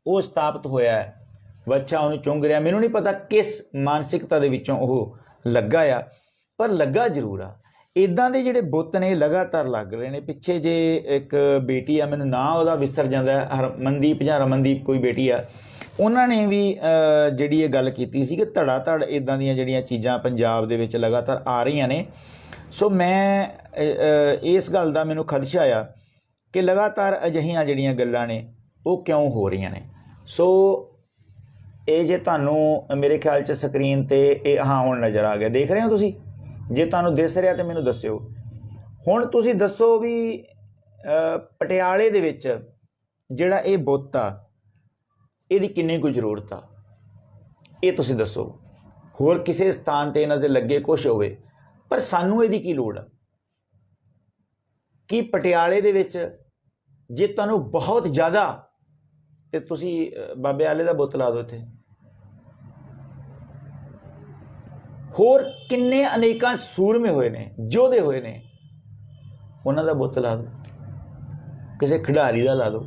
ਉਹ ਸਥਾਪਿਤ ਹੋਇਆ ਹੈ, ਬੱਚਾ ਉਹਨੂੰ ਚੁੰਗ ਰਿਹਾ। ਮੈਨੂੰ ਨਹੀਂ ਪਤਾ ਕਿਸ ਮਾਨਸਿਕਤਾ ਦੇ ਵਿੱਚੋਂ ਉਹ ਲੱਗਾ ਆ, ਪਰ ਲੱਗਾ ਜ਼ਰੂਰ ਆ। ਇੱਦਾਂ ਦੇ ਜਿਹੜੇ ਬੁੱਤ ਨੇ ਲਗਾਤਾਰ ਲੱਗ ਰਹੇ ਨੇ। ਪਿੱਛੇ ਜੇ ਇੱਕ ਬੇਟੀ ਆ, ਮੈਨੂੰ ਨਾਂ ਉਹਦਾ ਵਿਸਰ ਜਾਂਦਾ, ਹਰਮਨਦੀਪ ਜਾਂ ਰਮਨਦੀਪ ਕੋਈ ਬੇਟੀ ਆ, ਉਹਨਾਂ ਨੇ ਵੀ ਜਿਹੜੀ ਇਹ ਗੱਲ ਕੀਤੀ ਸੀ ਕਿ ਧੜਾ ਧੜ ਇੱਦਾਂ ਦੀਆਂ ਜਿਹੜੀਆਂ ਚੀਜ਼ਾਂ ਪੰਜਾਬ ਦੇ ਵਿੱਚ ਲਗਾਤਾਰ ਆ ਰਹੀਆਂ ਨੇ। ਸੋ ਮੈਂ ਇਸ ਗੱਲ ਦਾ ਮੈਨੂੰ ਖਦਸ਼ਾ ਆ ਕਿ ਲਗਾਤਾਰ ਅਜਿਹੀਆਂ ਜਿਹੜੀਆਂ ਗੱਲਾਂ ਨੇ ਉਹ ਕਿਉਂ ਹੋ ਰਹੀਆਂ ਨੇ। ਸੋ ਇਹ ਜੇ ਤੁਹਾਨੂੰ ਮੇਰੇ ਖਿਆਲ 'ਚ ਸਕਰੀਨ 'ਤੇ ਇਹ ਹਾਂ ਹੁਣ ਨਜ਼ਰ ਆ ਗਿਆ, ਦੇਖ ਰਹੇ ਹੋ ਤੁਸੀਂ? ਜੇ ਤੁਹਾਨੂੰ ਦਿਸ ਰਿਹਾ ਤਾਂ ਮੈਨੂੰ ਦੱਸਿਓ। ਹੁਣ ਤੁਸੀਂ ਦੱਸੋ ਵੀ ਪਟਿਆਲੇ ਦੇ ਵਿੱਚ ਜਿਹੜਾ ਇਹ ਬੁੱਤ ਆ ਇਹਦੀ ਕਿੰਨੀ ਕੁ ਜ਼ਰੂਰਤ ਆ, ਇਹ ਤੁਸੀਂ ਦੱਸੋ। ਹੋਰ ਕਿਸੇ ਸਥਾਨ 'ਤੇ ਇਹਨਾਂ ਦੇ ਲੱਗੇ ਕੁਛ ਹੋਵੇ, ਪਰ ਸਾਨੂੰ ਇਹਦੀ ਕੀ ਲੋੜ ਆ? ਕਿ ਪਟਿਆਲੇ ਦੇ ਵਿੱਚ ਜੇ ਤੁਹਾਨੂੰ ਬਹੁਤ ਜ਼ਿਆਦਾ, ਤੇ ਤੁਸੀਂ ਬਾਬੇ ਆਲੇ ਦਾ ਬੁੱਤ ਲਾ ਦਿਓ ਇੱਥੇ। ਹੋਰ ਕਿੰਨੇ ਅਨੇਕਾਂ ਸੂਰਮੇ ਹੋਏ ਨੇ, ਯੋਧੇ ਹੋਏ ਨੇ, ਉਹਨਾਂ ਦਾ ਬੁੱਤ ਲਾ ਦਿਓ, ਕਿਸੇ ਖਿਡਾਰੀ ਦਾ ਲਾ ਦਿਓ।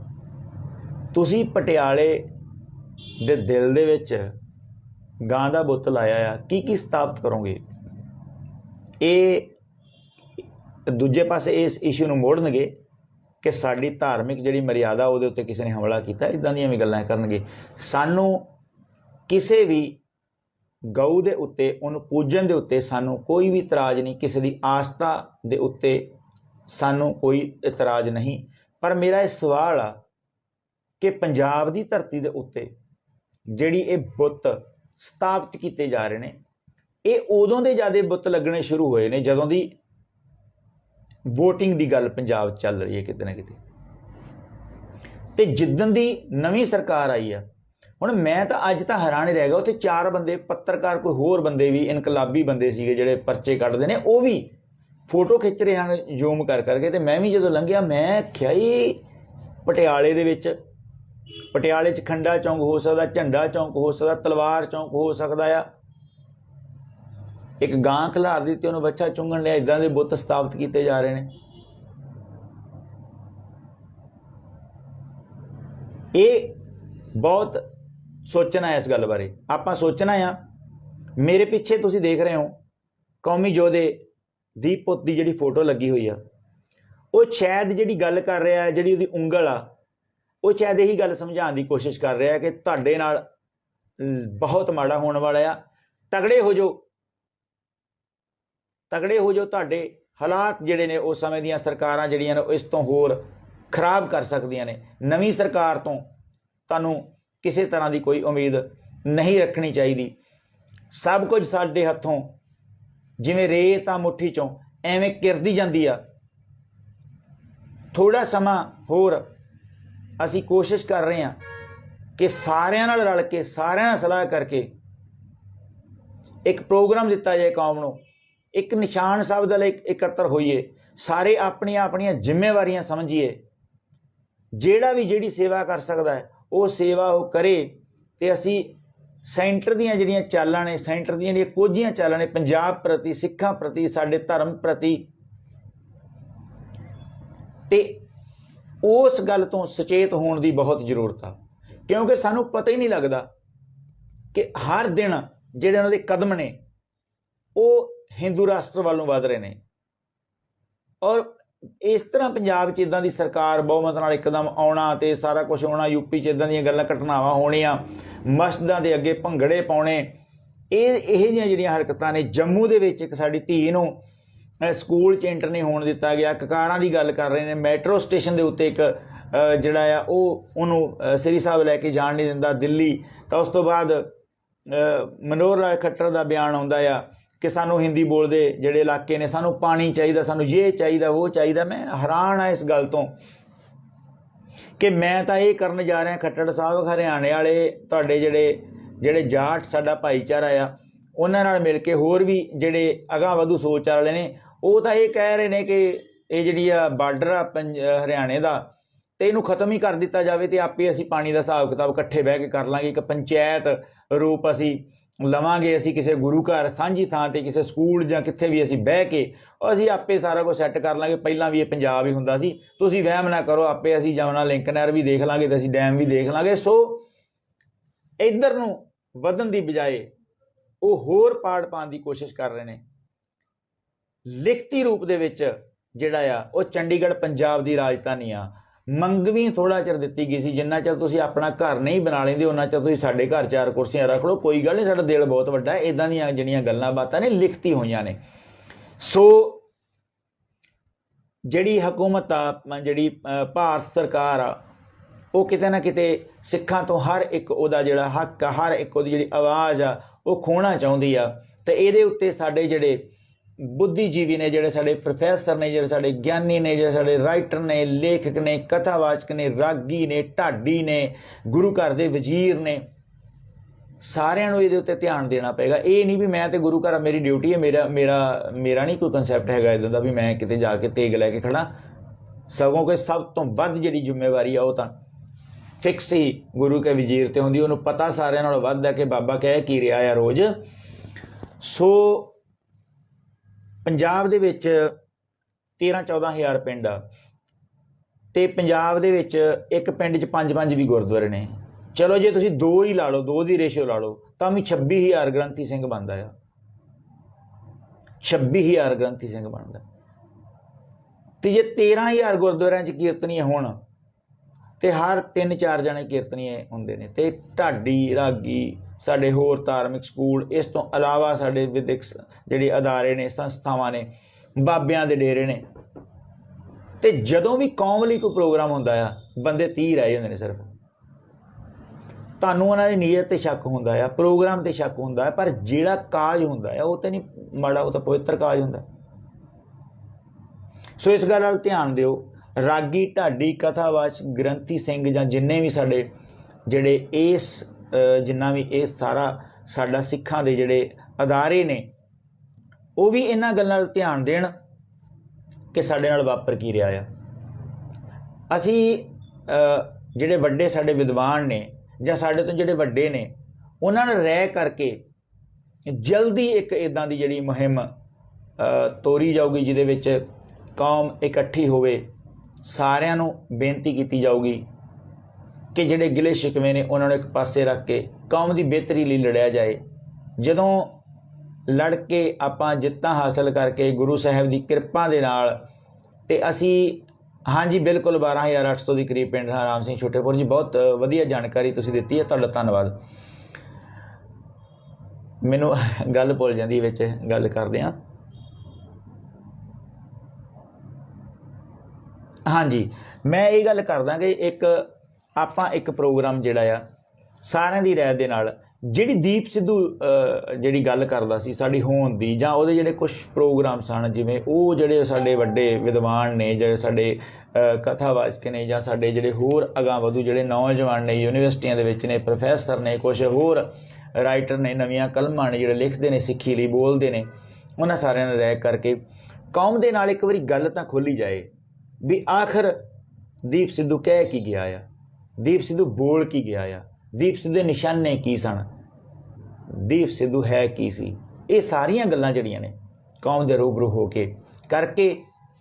ਤੁਸੀਂ ਪਟਿਆਲੇ ਦੇ ਦਿਲ ਦੇ ਵਿੱਚ ਗਾਂ ਦਾ ਬੁੱਤ ਲਾਇਆ ਆ, ਕੀ ਸਥਾਪਿਤ ਕਰੋਗੇ? ਇਹ ਦੂਜੇ ਪਾਸੇ ਇਸ ਇਸ਼ੂ ਨੂੰ ਮੋੜਨਗੇ ਕਿ ਸਾਡੀ ਧਾਰਮਿਕ ਜਿਹੜੀ ਮਰਿਆਦਾ ਉਹਦੇ ਉੱਤੇ ਕਿਸੇ ਨੇ ਹਮਲਾ ਕੀਤਾ, ਇੱਦਾਂ ਦੀਆਂ ਵੀ ਗੱਲਾਂ ਕਰਨਗੇ। ਸਾਨੂੰ ਕਿਸੇ ਵੀ ਗਊ ਦੇ ਉੱਤੇ, ਉਹਨੂੰ ਪੂਜਣ ਦੇ ਉੱਤੇ ਸਾਨੂੰ ਕੋਈ ਵੀ ਇਤਰਾਜ਼ ਨਹੀਂ, ਕਿਸੇ ਦੀ ਆਸਥਾ ਦੇ ਉੱਤੇ ਸਾਨੂੰ ਕੋਈ ਇਤਰਾਜ਼ ਨਹੀਂ। ਪਰ ਮੇਰਾ ਇਹ ਸਵਾਲ ਆ ਕਿ ਪੰਜਾਬ ਦੀ ਧਰਤੀ ਦੇ ਉੱਤੇ ਜਿਹੜੀ ਇਹ ਬੁੱਤ ਸਥਾਪਿਤ ਕੀਤੇ ਜਾ ਰਹੇ ਨੇ, ਇਹ ਉਦੋਂ ਦੇ ਜ਼ਿਆਦਾ ਬੁੱਤ ਲੱਗਣੇ ਸ਼ੁਰੂ ਹੋਏ ਨੇ ਜਦੋਂ ਦੀ ਵੋਟਿੰਗ ਦੀ ਗੱਲ ਪੰਜਾਬ 'ਚ ਚੱਲ ਰਹੀ ਹੈ ਕਿਤੇ ਨਾ ਕਿਤੇ। ਤੇ ਜਿੱਦਣ ਦੀ ਨਵੀਂ ਸਰਕਾਰ ਆਈ ਆ, ਹੁਣ ਮੈਂ ਤਾਂ ਅੱਜ ਤਾਂ ਹੈਰਾਨ ਹੀ ਰਹਿ ਗਿਆ। ਉੱਥੇ 4 ਬੰਦੇ ਪੱਤਰਕਾਰ, ਕੋਈ ਹੋਰ ਬੰਦੇ ਵੀ ਇਨਕਲਾਬੀ ਬੰਦੇ ਸੀਗੇ ਜਿਹੜੇ ਪਰਚੇ ਕੱਢਦੇ ਨੇ, ਉਹ ਵੀ ਫੋਟੋ ਖਿੱਚ ਰਹੇ ਹਨ ਜ਼ੂਮ ਕਰ ਕਰਕੇ। ਤੇ ਮੈਂ ਵੀ ਜਦੋਂ ਲੰਘਿਆ ਮੈਂ ਕਿਹਾ ਪਟਿਆਲੇ ਦੇ ਵਿੱਚ, ਪਟਿਆਲੇ 'ਚ ਖੰਡਾ ਚੌਂਕ ਹੋ ਸਕਦਾ, ਝੰਡਾ ਚੌਂਕ ਹੋ ਸਕਦਾ, ਤਲਵਾਰ ਚੌਂਕ ਹੋ ਸਕਦਾ ਆ। ਇੱਕ ਗਾਂ ਖਿਲਾਰ ਦਿੱਤੀ, ਉਹਨੂੰ ਬੱਚਾ ਚੁੰਗਣ ਲਿਆ, ਇੱਦਾਂ ਦੇ ਬੁੱਤ ਸਥਾਪਿਤ ਕੀਤੇ ਜਾ ਰਹੇ ਨੇ। ਇਹ ਬਹੁਤ ਸੋਚਣਾ ਹੈ, ਇਸ ਗੱਲ ਬਾਰੇ ਆਪਾਂ ਸੋਚਣਾ ਆ। ਮੇਰੇ ਪਿੱਛੇ ਤੁਸੀਂ ਦੇਖ ਰਹੇ ਹੋ ਕੌਮੀ ਯੋਧੇ ਦੀਪ ਪੁੱਤ ਦੀ ਜਿਹੜੀ ਫੋਟੋ ਲੱਗੀ ਹੋਈ ਆ, ਉਹ ਸ਼ਾਇਦ ਜਿਹੜੀ ਗੱਲ ਕਰ ਰਿਹਾ, ਜਿਹੜੀ ਉਹਦੀ ਉਂਗਲ ਆ, ਉਹ ਸ਼ਾਇਦ ਇਹੀ ਗੱਲ ਸਮਝਾਉਣ ਦੀ ਕੋਸ਼ਿਸ਼ ਕਰ ਰਿਹਾ ਕਿ ਤੁਹਾਡੇ ਨਾਲ ਬਹੁਤ ਮਾੜਾ ਹੋਣ ਵਾਲਾ ਆ, ਤਗੜੇ ਹੋ ਜਾਓ, ਤਗੜੇ ਹੋ ਜਾਓ। ਤੁਹਾਡੇ ਹਾਲਾਤ ਜਿਹੜੇ ਨੇ ਉਸ ਸਮੇਂ ਦੀਆਂ ਸਰਕਾਰਾਂ ਜਿਹੜੀਆਂ ਨੇ ਇਸ ਤੋਂ ਹੋਰ ਖਰਾਬ ਕਰ ਸਕਦੀਆਂ ਨੇ। ਨਵੀਂ ਸਰਕਾਰ ਤੋਂ ਤੁਹਾਨੂੰ ਕਿਸੇ ਤਰ੍ਹਾਂ ਦੀ ਕੋਈ ਉਮੀਦ ਨਹੀਂ ਰੱਖਣੀ ਚਾਹੀਦੀ। ਸਭ ਕੁਝ ਸਾਡੇ ਹੱਥੋਂ ਜਿਵੇਂ ਰੇਤ ਆ ਮੁੱਠੀ 'ਚੋਂ ਐਵੇਂ ਕਿਰਦੀ ਜਾਂਦੀ ਆ। ਥੋੜ੍ਹਾ ਸਮਾਂ ਹੋਰ ਅਸੀਂ ਕੋਸ਼ਿਸ਼ ਕਰ ਰਹੇ ਹਾਂ ਕਿ ਸਾਰਿਆਂ ਨਾਲ ਰਲ ਕੇ, ਸਾਰਿਆਂ ਨਾਲ ਸਲਾਹ ਕਰਕੇ ਇੱਕ ਪ੍ਰੋਗਰਾਮ ਦਿੱਤਾ ਜਾਏ ਕੌਮ ਨੂੰ, ਇੱਕ ਨਿਸ਼ਾਨ ਸਾਹਿਬ ਦੇ ਲਈ ਇਕੱਤਰ ਹੋਈਏ, ਸਾਰੇ ਆਪਣੀਆਂ ਆਪਣੀਆਂ ਜ਼ਿੰਮੇਵਾਰੀਆਂ ਸਮਝੀਏ। ਜਿਹੜਾ ਵੀ ਜਿਹੜੀ ਸੇਵਾ ਕਰ ਸਕਦਾ ਹੈ ਉਹ ਸੇਵਾ ਉਹ ਕਰੇ। ਤੇ ਅਸੀਂ ਸੈਂਟਰ ਦੀਆਂ ਜਿਹੜੀਆਂ ਚਾਲਾਂ ਨੇ, ਸੈਂਟਰ ਦੀਆਂ ਜਿਹੜੀਆਂ ਕੋਝੀਆਂ ਚਾਲਾਂ ਨੇ ਪੰਜਾਬ ਪ੍ਰਤੀ, ਸਿੱਖਾਂ ਪ੍ਰਤੀ, ਸਾਡੇ ਧਰਮ ਪ੍ਰਤੀ, ਤੇ उस गल तो सचेत होने की बहुत जरूरत आ, क्योंकि सानू पता ही नहीं लगता कि हर दिन जिहड़े उन्हां दे कदम ने वो हिंदू राष्ट्र वालों वध रहे हैं। और इस तरह पंजाब च इदां दी सरकार बहुमत नाल एकदम आउणा ते सारा कुछ होना, यूपी च इदां दीयां गल्लां घटनावां होणियां, मस्जिदां दे अगे भंगड़े पाउणे, ਇਹ ਜਿਹੀਆਂ ਜਿਹੜੀਆਂ ਹਰਕਤਾਂ ਨੇ। ਜੰਮੂ ਦੇ ਵਿੱਚ ਇੱਕ ਸਾਡੀ ਧੀ ਨੂੰ ਸਕੂਲ 'ਚ ਐਂਟਰ ਨਹੀਂ ਹੋਣ ਦਿੱਤਾ ਗਿਆ। ਕਕਾਰਾਂ ਦੀ ਗੱਲ ਕਰ ਰਹੇ ਨੇ। ਮੈਟਰੋ ਸਟੇਸ਼ਨ ਦੇ ਉੱਤੇ ਇੱਕ ਜਿਹੜਾ ਆ ਉਹਨੂੰ ਸ੍ਰੀ ਸਾਹਿਬ ਲੈ ਕੇ ਜਾਣ ਨਹੀਂ ਦਿੰਦਾ ਦਿੱਲੀ। ਤਾਂ ਉਸ ਤੋਂ ਬਾਅਦ ਮਨੋਹਰ ਲਾਲ ਖੱਟਰ ਦਾ ਬਿਆਨ ਆਉਂਦਾ ਆ ਕਿ ਸਾਨੂੰ ਹਿੰਦੀ ਬੋਲਦੇ ਜਿਹੜੇ ਇਲਾਕੇ ਨੇ ਸਾਨੂੰ ਪਾਣੀ ਚਾਹੀਦਾ, ਸਾਨੂੰ ਇਹ ਚਾਹੀਦਾ, ਉਹ ਚਾਹੀਦਾ। ਮੈਂ ਹੈਰਾਨ ਆ ਇਸ ਗੱਲ ਤੋਂ ਕਿ ਮੈਂ ਤਾਂ ਇਹ ਕਰਨ ਜਾ ਰਿਹਾ। ਖੱਟੜ ਸਾਹਿਬ ਹਰਿਆਣੇ ਵਾਲੇ ਤੁਹਾਡੇ ਜਿਹੜੇ ਜਾਟ ਸਾਡਾ ਭਾਈਚਾਰਾ ਆ ਉਹਨਾਂ ਨਾਲ ਮਿਲ ਕੇ ਹੋਰ ਵੀ ਜਿਹੜੇ ਅਗਾਂਹ ਵਧੂ ਸੋਚ ਵਾਲੇ ਨੇ ਉਹ ਤਾਂ ਇਹ ਕਹਿ ਰਹੇ ਨੇ ਕਿ ਇਹ ਜਿਹੜੀ ਆ ਬਾਰਡਰ ਆ ਹਰਿਆਣੇ ਦਾ ਤੇ ਇਹਨੂੰ ਖਤਮ ਹੀ ਕਰ ਦਿੱਤਾ ਜਾਵੇ ਤੇ ਆਪੇ ਅਸੀਂ ਪਾਣੀ ਦਾ ਹਿਸਾਬ ਕਿਤਾਬ ਇਕੱਠੇ ਬਹਿ ਕੇ ਕਰ ਲਾਂਗੇ। ਇੱਕ ਪੰਚਾਇਤ ਰੂਪ ਅਸੀਂ ਲਵਾਂਗੇ, ਅਸੀਂ ਕਿਸੇ ਗੁਰੂ ਘਰ ਸਾਂਝੀ ਥਾਂ ਤੇ ਕਿਸੇ ਸਕੂਲ ਜਾਂ ਕਿੱਥੇ ਵੀ ਅਸੀਂ ਬਹਿ ਕੇ ਅਸੀਂ ਆਪੇ ਸਾਰਾ ਕੁਝ ਸੈੱਟ ਕਰ ਲਾਂਗੇ। ਪਹਿਲਾਂ ਵੀ ਇਹ ਪੰਜਾਬ ਹੀ ਹੁੰਦਾ ਸੀ, ਤੁਸੀਂ ਵਹਿਮ ਨਾ ਕਰੋ, ਆਪੇ ਅਸੀਂ ਜਮਨਾ ਲਿੰਕ ਨਹਿਰ ਵੀ ਦੇਖ ਲਾਂਗੇ ਤੇ ਅਸੀਂ ਡੈਮ ਵੀ ਦੇਖ ਲਾਂਗੇ। ਸੋ ਇੱਧਰ ਨੂੰ ਵਧਣ ਦੀ ਬਜਾਏ ਉਹ ਹੋਰ ਪਾੜ ਪਾਉਣ ਦੀ ਕੋਸ਼ਿਸ਼ ਕਰ ਰਹੇ ਨੇ। ਲਿਖਤੀ ਰੂਪ ਦੇ ਵਿੱਚ ਜਿਹੜਾ ਆ ਉਹ ਚੰਡੀਗੜ੍ਹ ਪੰਜਾਬ ਦੀ ਰਾਜਧਾਨੀ ਆ। ਮੰਗਵੀਂ ਥੋੜ੍ਹਾ ਚਿਰ ਦਿੱਤੀ ਗਈ ਸੀ, ਜਿੰਨਾ ਚਿਰ ਤੁਸੀਂ ਆਪਣਾ ਘਰ ਨਹੀਂ ਬਣਾ ਲੈਂਦੇ ਉਹਨਾਂ ਚਿਰ ਤੁਸੀਂ ਸਾਡੇ ਘਰ 4 ਕੁਰਸੀਆਂ ਰੱਖ ਲਓ, ਕੋਈ ਗੱਲ ਨਹੀਂ, ਸਾਡਾ ਦਿਲ ਬਹੁਤ ਵੱਡਾ ਹੈ। ਇੱਦਾਂ ਦੀਆਂ ਜਿਹੜੀਆਂ ਗੱਲਾਂ ਬਾਤਾਂ ਨੇ ਲਿਖਤੀ ਹੋਈਆਂ ਨੇ। ਸੋ ਜਿਹੜੀ ਹਕੂਮਤ ਆ, ਜਿਹੜੀ ਭਾਰਤ ਸਰਕਾਰ ਆ, ਉਹ ਕਿਤੇ ਨਾ ਕਿਤੇ ਸਿੱਖਾਂ ਤੋਂ ਹਰ ਇੱਕ ਉਹਦਾ ਜਿਹੜਾ ਹੱਕ ਆ, ਹਰ ਇੱਕ ਉਹਦੀ ਜਿਹੜੀ ਆਵਾਜ਼ ਆ ਉਹ ਖੋਣਾ ਚਾਹੁੰਦੀ ਆ। ਤੇ ਇਹਦੇ ਉੱਤੇ ਸਾਡੇ ਜਿਹੜੇ ਬੁੱਧੀਜੀਵੀ ਨੇ, ਜਿਹੜੇ ਸਾਡੇ ਪ੍ਰੋਫੈਸਰ ਨੇ, ਜਿਹੜੇ ਸਾਡੇ ਗਿਆਨੀ ਨੇ, ਜਿਹੜੇ ਸਾਡੇ ਰਾਈਟਰ ਨੇ, ਲੇਖਕ ਨੇ, ਕਥਾਵਾਚਕ ਨੇ, ਰਾਗੀ ਨੇ, ਢਾਡੀ ਨੇ, ਗੁਰੂ ਘਰ ਦੇ ਵਜ਼ੀਰ ਨੇ, ਸਾਰਿਆਂ ਨੂੰ ਇਹਦੇ ਉੱਤੇ ਧਿਆਨ ਦੇਣਾ ਪਏਗਾ। ਇਹ ਨਹੀਂ ਵੀ ਮੈਂ ਤੇ ਗੁਰੂ ਘਰ ਮੇਰੀ ਡਿਊਟੀ ਹੈ, ਮੇਰਾ ਨਹੀਂ ਕੋਈ ਕਨਸੈਪਟ ਹੈਗਾ ਇੱਦਾਂ ਦਾ ਵੀ ਮੈਂ ਕਿਤੇ ਜਾ ਕੇ ਤੇਗ ਲੈ ਕੇ ਖੜਾ। ਸਗੋਂ ਕਿ ਸਭ ਤੋਂ ਵੱਧ ਜਿਹੜੀ ਜ਼ਿੰਮੇਵਾਰੀ ਆ ਉਹ ਤਾਂ ਫਿਕਸ ਹੀ ਗੁਰੂ ਕੇ ਵਜ਼ੀਰ ਤੇ ਹੁੰਦੀ। ਉਹਨੂੰ ਪਤਾ ਸਾਰਿਆਂ ਨਾਲੋਂ ਵੱਧ ਹੈ ਕਿ ਬਾਬਾ ਕਹਿ ਕੀ ਰਿਹਾ ਆ ਰੋਜ਼। ਸੋ ਪੰਜਾਬ ਦੇ ਵਿੱਚ 13-14 ਹਜ਼ਾਰ ਪਿੰਡ ਆ ਤੇ ਪੰਜਾਬ ਦੇ ਵਿੱਚ ਇੱਕ ਪਿੰਡ 'ਚ 5 ਵੀ ਗੁਰਦੁਆਰੇ ਨੇ। ਚਲੋ ਜੇ ਤੁਸੀਂ 2 ਹੀ ਲਾ ਲਓ, 2 ਦੀ ਰੇਸ਼ੋ ਲਾ ਲਓ ਤਾਂ ਵੀ 26,000 ਗ੍ਰੰਥੀ ਸਿੰਘ ਬਣਦਾ ਆ। 26,000 ਗ੍ਰੰਥੀ ਸਿੰਘ ਬਣਦਾ। ਤੇ ਜੇ 13,000 ਗੁਰਦੁਆਰਿਆਂ 'ਚ ਕੀਰਤਨੀਏ ਹੋਣ ਤੇ ਹਰ 3-4 ਜਣੇ ਕੀਰਤਨੀਏ ਹੁੰਦੇ ਨੇ ਤੇ ਢਾਡੀ, ਰਾਗੀ, ਸਾਡੇ ਹੋਰ ਧਾਰਮਿਕ ਸਕੂਲ, ਇਸ ਤੋਂ ਇਲਾਵਾ ਸਾਡੇ ਵਿਦਿਅਕ ਜਿਹੜੇ ਅਦਾਰੇ ਨੇ, ਸੰਸਥਾਵਾਂ ਨੇ, ਬਾਬਿਆਂ ਦੇ ਡੇਰੇ ਨੇ। ਤੇ ਜਦੋਂ ਵੀ ਕੌਮ ਲਈ ਕੋਈ ਪ੍ਰੋਗਰਾਮ ਹੁੰਦਾ ਆ ਬੰਦੇ 30 ਰਹਿ ਜਾਂਦੇ ਨੇ ਸਿਰਫ। ਤੁਹਾਨੂੰ ਉਹਨਾਂ ਦੀ ਨੀਅਤ ਤੇ ਸ਼ੱਕ ਹੁੰਦਾ ਆ, ਪ੍ਰੋਗਰਾਮ ਤੇ ਸ਼ੱਕ ਹੁੰਦਾ ਹੈ, ਪਰ ਜਿਹੜਾ ਕਾਜ ਹੁੰਦਾ ਆ ਉਹ ਤਾਂ ਨਹੀਂ ਮਾੜਾ, ਉਹ ਤਾਂ ਪਵਿੱਤਰ ਕਾਜ ਹੁੰਦਾ। ਸੋ ਇਸ ਗੱਲ ਵੱਲ ਧਿਆਨ ਦਿਓ। ਰਾਗੀ, ਢਾਡੀ, ਕਥਾਵਾਚ, ਗ੍ਰੰਥੀ ਸਿੰਘ ਜਾਂ ਜਿੰਨੇ ਵੀ ਸਾਡੇ ਜਿਹੜੇ ਜਿੰਨਾ ਵੀ ਇਹ ਸਾਰਾ ਸਾਡਾ ਸਿੱਖਾਂ ਦੇ ਜਿਹੜੇ ਅਦਾਰੇ ਨੇ ਉਹ ਵੀ ਇਹਨਾਂ ਗੱਲਾਂ ਵੱਲ ਧਿਆਨ ਦੇਣ ਕਿ ਸਾਡੇ ਨਾਲ ਵਾਪਰ ਕੀ ਰਿਹਾ ਆ। ਅਸੀਂ ਜਿਹੜੇ ਵੱਡੇ ਸਾਡੇ ਵਿਦਵਾਨ ਨੇ ਜਾਂ ਸਾਡੇ ਤੋਂ ਜਿਹੜੇ ਵੱਡੇ ਨੇ ਉਹਨਾਂ ਨਾਲ ਰਹਿ ਕਰਕੇ ਜਲਦੀ ਇੱਕ ਇੱਦਾਂ ਦੀ ਜਿਹੜੀ ਮੁਹਿੰਮ ਤੋਰੀ ਜਾਊਗੀ ਜਿਹਦੇ ਵਿੱਚ ਕੌਮ ਇਕੱਠੀ ਹੋਵੇ। ਸਾਰਿਆਂ ਨੂੰ ਬੇਨਤੀ ਕੀਤੀ ਜਾਊਗੀ ਕਿ ਜਿਹੜੇ ਗਿਲੇ ਸ਼ਿਕਵੇ ਨੇ ਉਹਨਾਂ ਨੂੰ ਇੱਕ ਪਾਸੇ ਰੱਖ ਕੇ ਕੌਮ ਦੀ ਬਿਹਤਰੀ ਲਈ ਲੜਿਆ ਜਾਏ। ਜਦੋਂ ਲੜ ਕੇ ਆਪਾਂ ਜਿੱਤਾਂ ਹਾਸਲ ਕਰਕੇ ਗੁਰੂ ਸਾਹਿਬ ਦੀ ਕਿਰਪਾ ਦੇ ਨਾਲ ਤੇ ਅਸੀਂ ਹਾਂਜੀ ਬਿਲਕੁਲ 12,800 ਦੇ ਕਰੀਬ ਪਿੰਡ ਰਾਮ ਸਿੰਘ ਛੋਟੇਪੁਰ ਜੀ, ਬਹੁਤ ਵਧੀਆ ਜਾਣਕਾਰੀ ਤੁਸੀਂ ਦਿੱਤੀ ਹੈ, ਤੁਹਾਡਾ ਧੰਨਵਾਦ। ਮੈਨੂੰ ਗੱਲ ਭੁੱਲ ਜਾਂਦੀ ਵਿੱਚ ਗੱਲ ਕਰਦੇ ਹਾਂ। ਹਾਂਜੀ, ਮੈਂ ਇਹ ਗੱਲ ਕਰਦਾ ਕਿ ਇੱਕ ਪ੍ਰੋਗਰਾਮ ਜਿਹੜਾ ਆ ਸਾਰਿਆਂ ਦੀ ਰਾਏ ਦੇ ਨਾਲ ਜਿਹੜੀ ਦੀਪ ਸਿੱਧੂ ਜਿਹੜੀ ਗੱਲ ਕਰਦਾ ਸੀ ਸਾਡੀ ਹੋਣ ਦੀ, ਜਾਂ ਉਹਦੇ ਜਿਹੜੇ ਕੁਛ ਪ੍ਰੋਗਰਾਮ ਸਨ, ਜਿਵੇਂ ਉਹ ਜਿਹੜੇ ਸਾਡੇ ਵੱਡੇ ਵਿਦਵਾਨ ਨੇ, ਜਿਹੜੇ ਸਾਡੇ ਕਥਾਵਾਚਕ ਨੇ, ਜਾਂ ਸਾਡੇ ਜਿਹੜੇ ਹੋਰ ਅਗਾਂਹ ਵਧੂ ਜਿਹੜੇ ਨੌਜਵਾਨ ਨੇ, ਯੂਨੀਵਰਸਿਟੀਆਂ ਦੇ ਵਿੱਚ ਨੇ, ਪ੍ਰੋਫੈਸਰ ਨੇ, ਕੁਛ ਹੋਰ ਰਾਈਟਰ ਨੇ, ਨਵੀਆਂ ਕਲਮਾਂ ਨੇ ਜਿਹੜੇ ਲਿਖਦੇ ਨੇ, ਸਿੱਖੀ ਲਈ ਬੋਲਦੇ ਨੇ, ਉਹਨਾਂ ਸਾਰਿਆਂ ਨਾਲ ਰਹਿ ਕਰਕੇ ਕੌਮ ਦੇ ਨਾਲ ਇੱਕ ਵਾਰੀ ਗੱਲ ਤਾਂ ਖੋਲ੍ਹੀ ਜਾਏ ਵੀ ਆਖਰ ਦੀਪ ਸਿੱਧੂ ਕਹਿ ਕੀ ਗਿਆ ਆ, ਦੀਪ ਸਿੱਧੂ ਬੋਲ ਕੀ ਗਿਆ ਆ, ਦੀਪ ਸਿੱਧੂ ਦੇ ਨਿਸ਼ਾਨੇ ਕੀ ਸਨ, ਦੀਪ ਸਿੱਧੂ ਹੈ ਕੀ ਸੀ। ਇਹ ਸਾਰੀਆਂ ਗੱਲਾਂ ਜਿਹੜੀਆਂ ਨੇ ਕੌਮ ਦੇ ਰੂਬਰੂ ਹੋ ਕੇ ਕਰਕੇ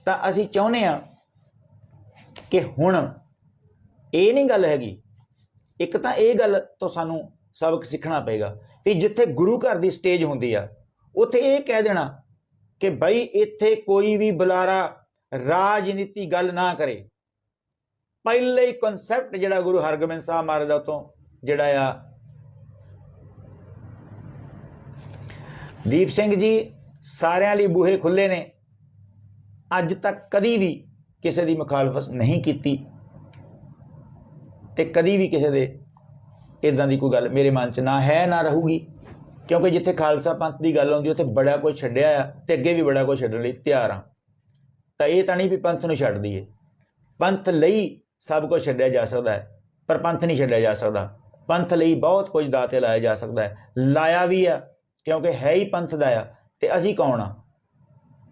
ਤਾਂ ਅਸੀਂ ਚਾਹੁੰਦੇ ਹਾਂ कि हुण ये नहीं गल हैगी। एक तो ये गल तो सानू सबक सीखना पेगा कि जिथे गुरु घर की स्टेज होंदी आ उत्थे ये कह देना कि बई इत्थे कोई भी बुलारा राजनीति गल ना करे। पहले ही कॉन्सैप्ट जिहड़ा गुरु हरगोबिंद साहब महाराज दा तो जिहड़ा आ दीप सिंह जी सारिਆਂ ਲਈ बूहे खुले ने, अज तक कदी भी किसी की मुखालफत नहीं की ते कदी भी किसी दे इदां दी कोई गल मेरे मन च ना है ना रहूगी, क्योंकि जिथे खालसा पंथ की गल आउंदी उत्थे बड़ा कुछ छड्डिया आ ते अगे भी बड़ा कुछ छड्डण लई तैयार हाँ। तो ये तो नहीं भी पंथ नूं छड्ड दईए, पंथ लई सब कुछ छड्डिया जा सकता है पर पंथ नहीं छड्डिया जा सकता। पंथ लई बहुत कुछ दाते लाया जा सकता है, लाया भी आ क्योंकि है ही पंथ दा आ। ते असी कौन आ?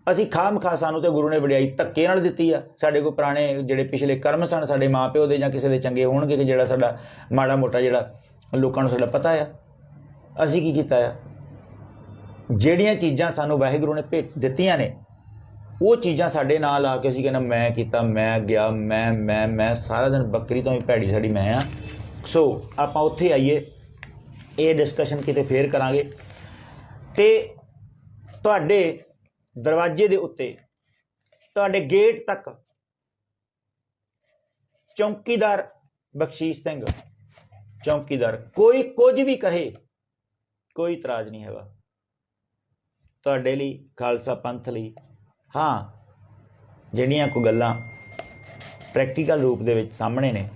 असी खाम खा सानू तो गुरु ने वडियाई धक्के नाल दित्ती आ। साडे कोई पुराने जिहड़े पिछले कर्म सन साडे माँ प्यो दे जां किसी दे चंगे होणगे कि जिहड़ा साडा माड़ा मोटा जिहड़ा लोकां नूं साडा पता आ। असी की कीता आ? जिहड़ियां चीज़ां सानू वाहिगुरू ने भेट दित्तियां ने वो चीज़ां साडे नाल आ के असीं कहना मैं कीता, मैं गया, मैं सारा दिन बकरी तो भी भैड़ी साडी मैं आ। सो आपां उत्थे आईए, ये डिस्कशन किते फेर करांगे। ते तुहाडे दरवाजे दे उत्ते तुहाडे गेट तक चौकीदार बख्शीश सिंह चौकीदार कोई कुछ भी कहे कोई इतराज नहीं हैगा तुहाडे लई, खालसा पंथ लई। हाँ ਜਿਹੜੀਆਂ ਕੋਈ ਗੱਲਾਂ प्रैक्टिकल रूप ਦੇ ਵਿੱਚ ਸਾਹਮਣੇ ਨੇ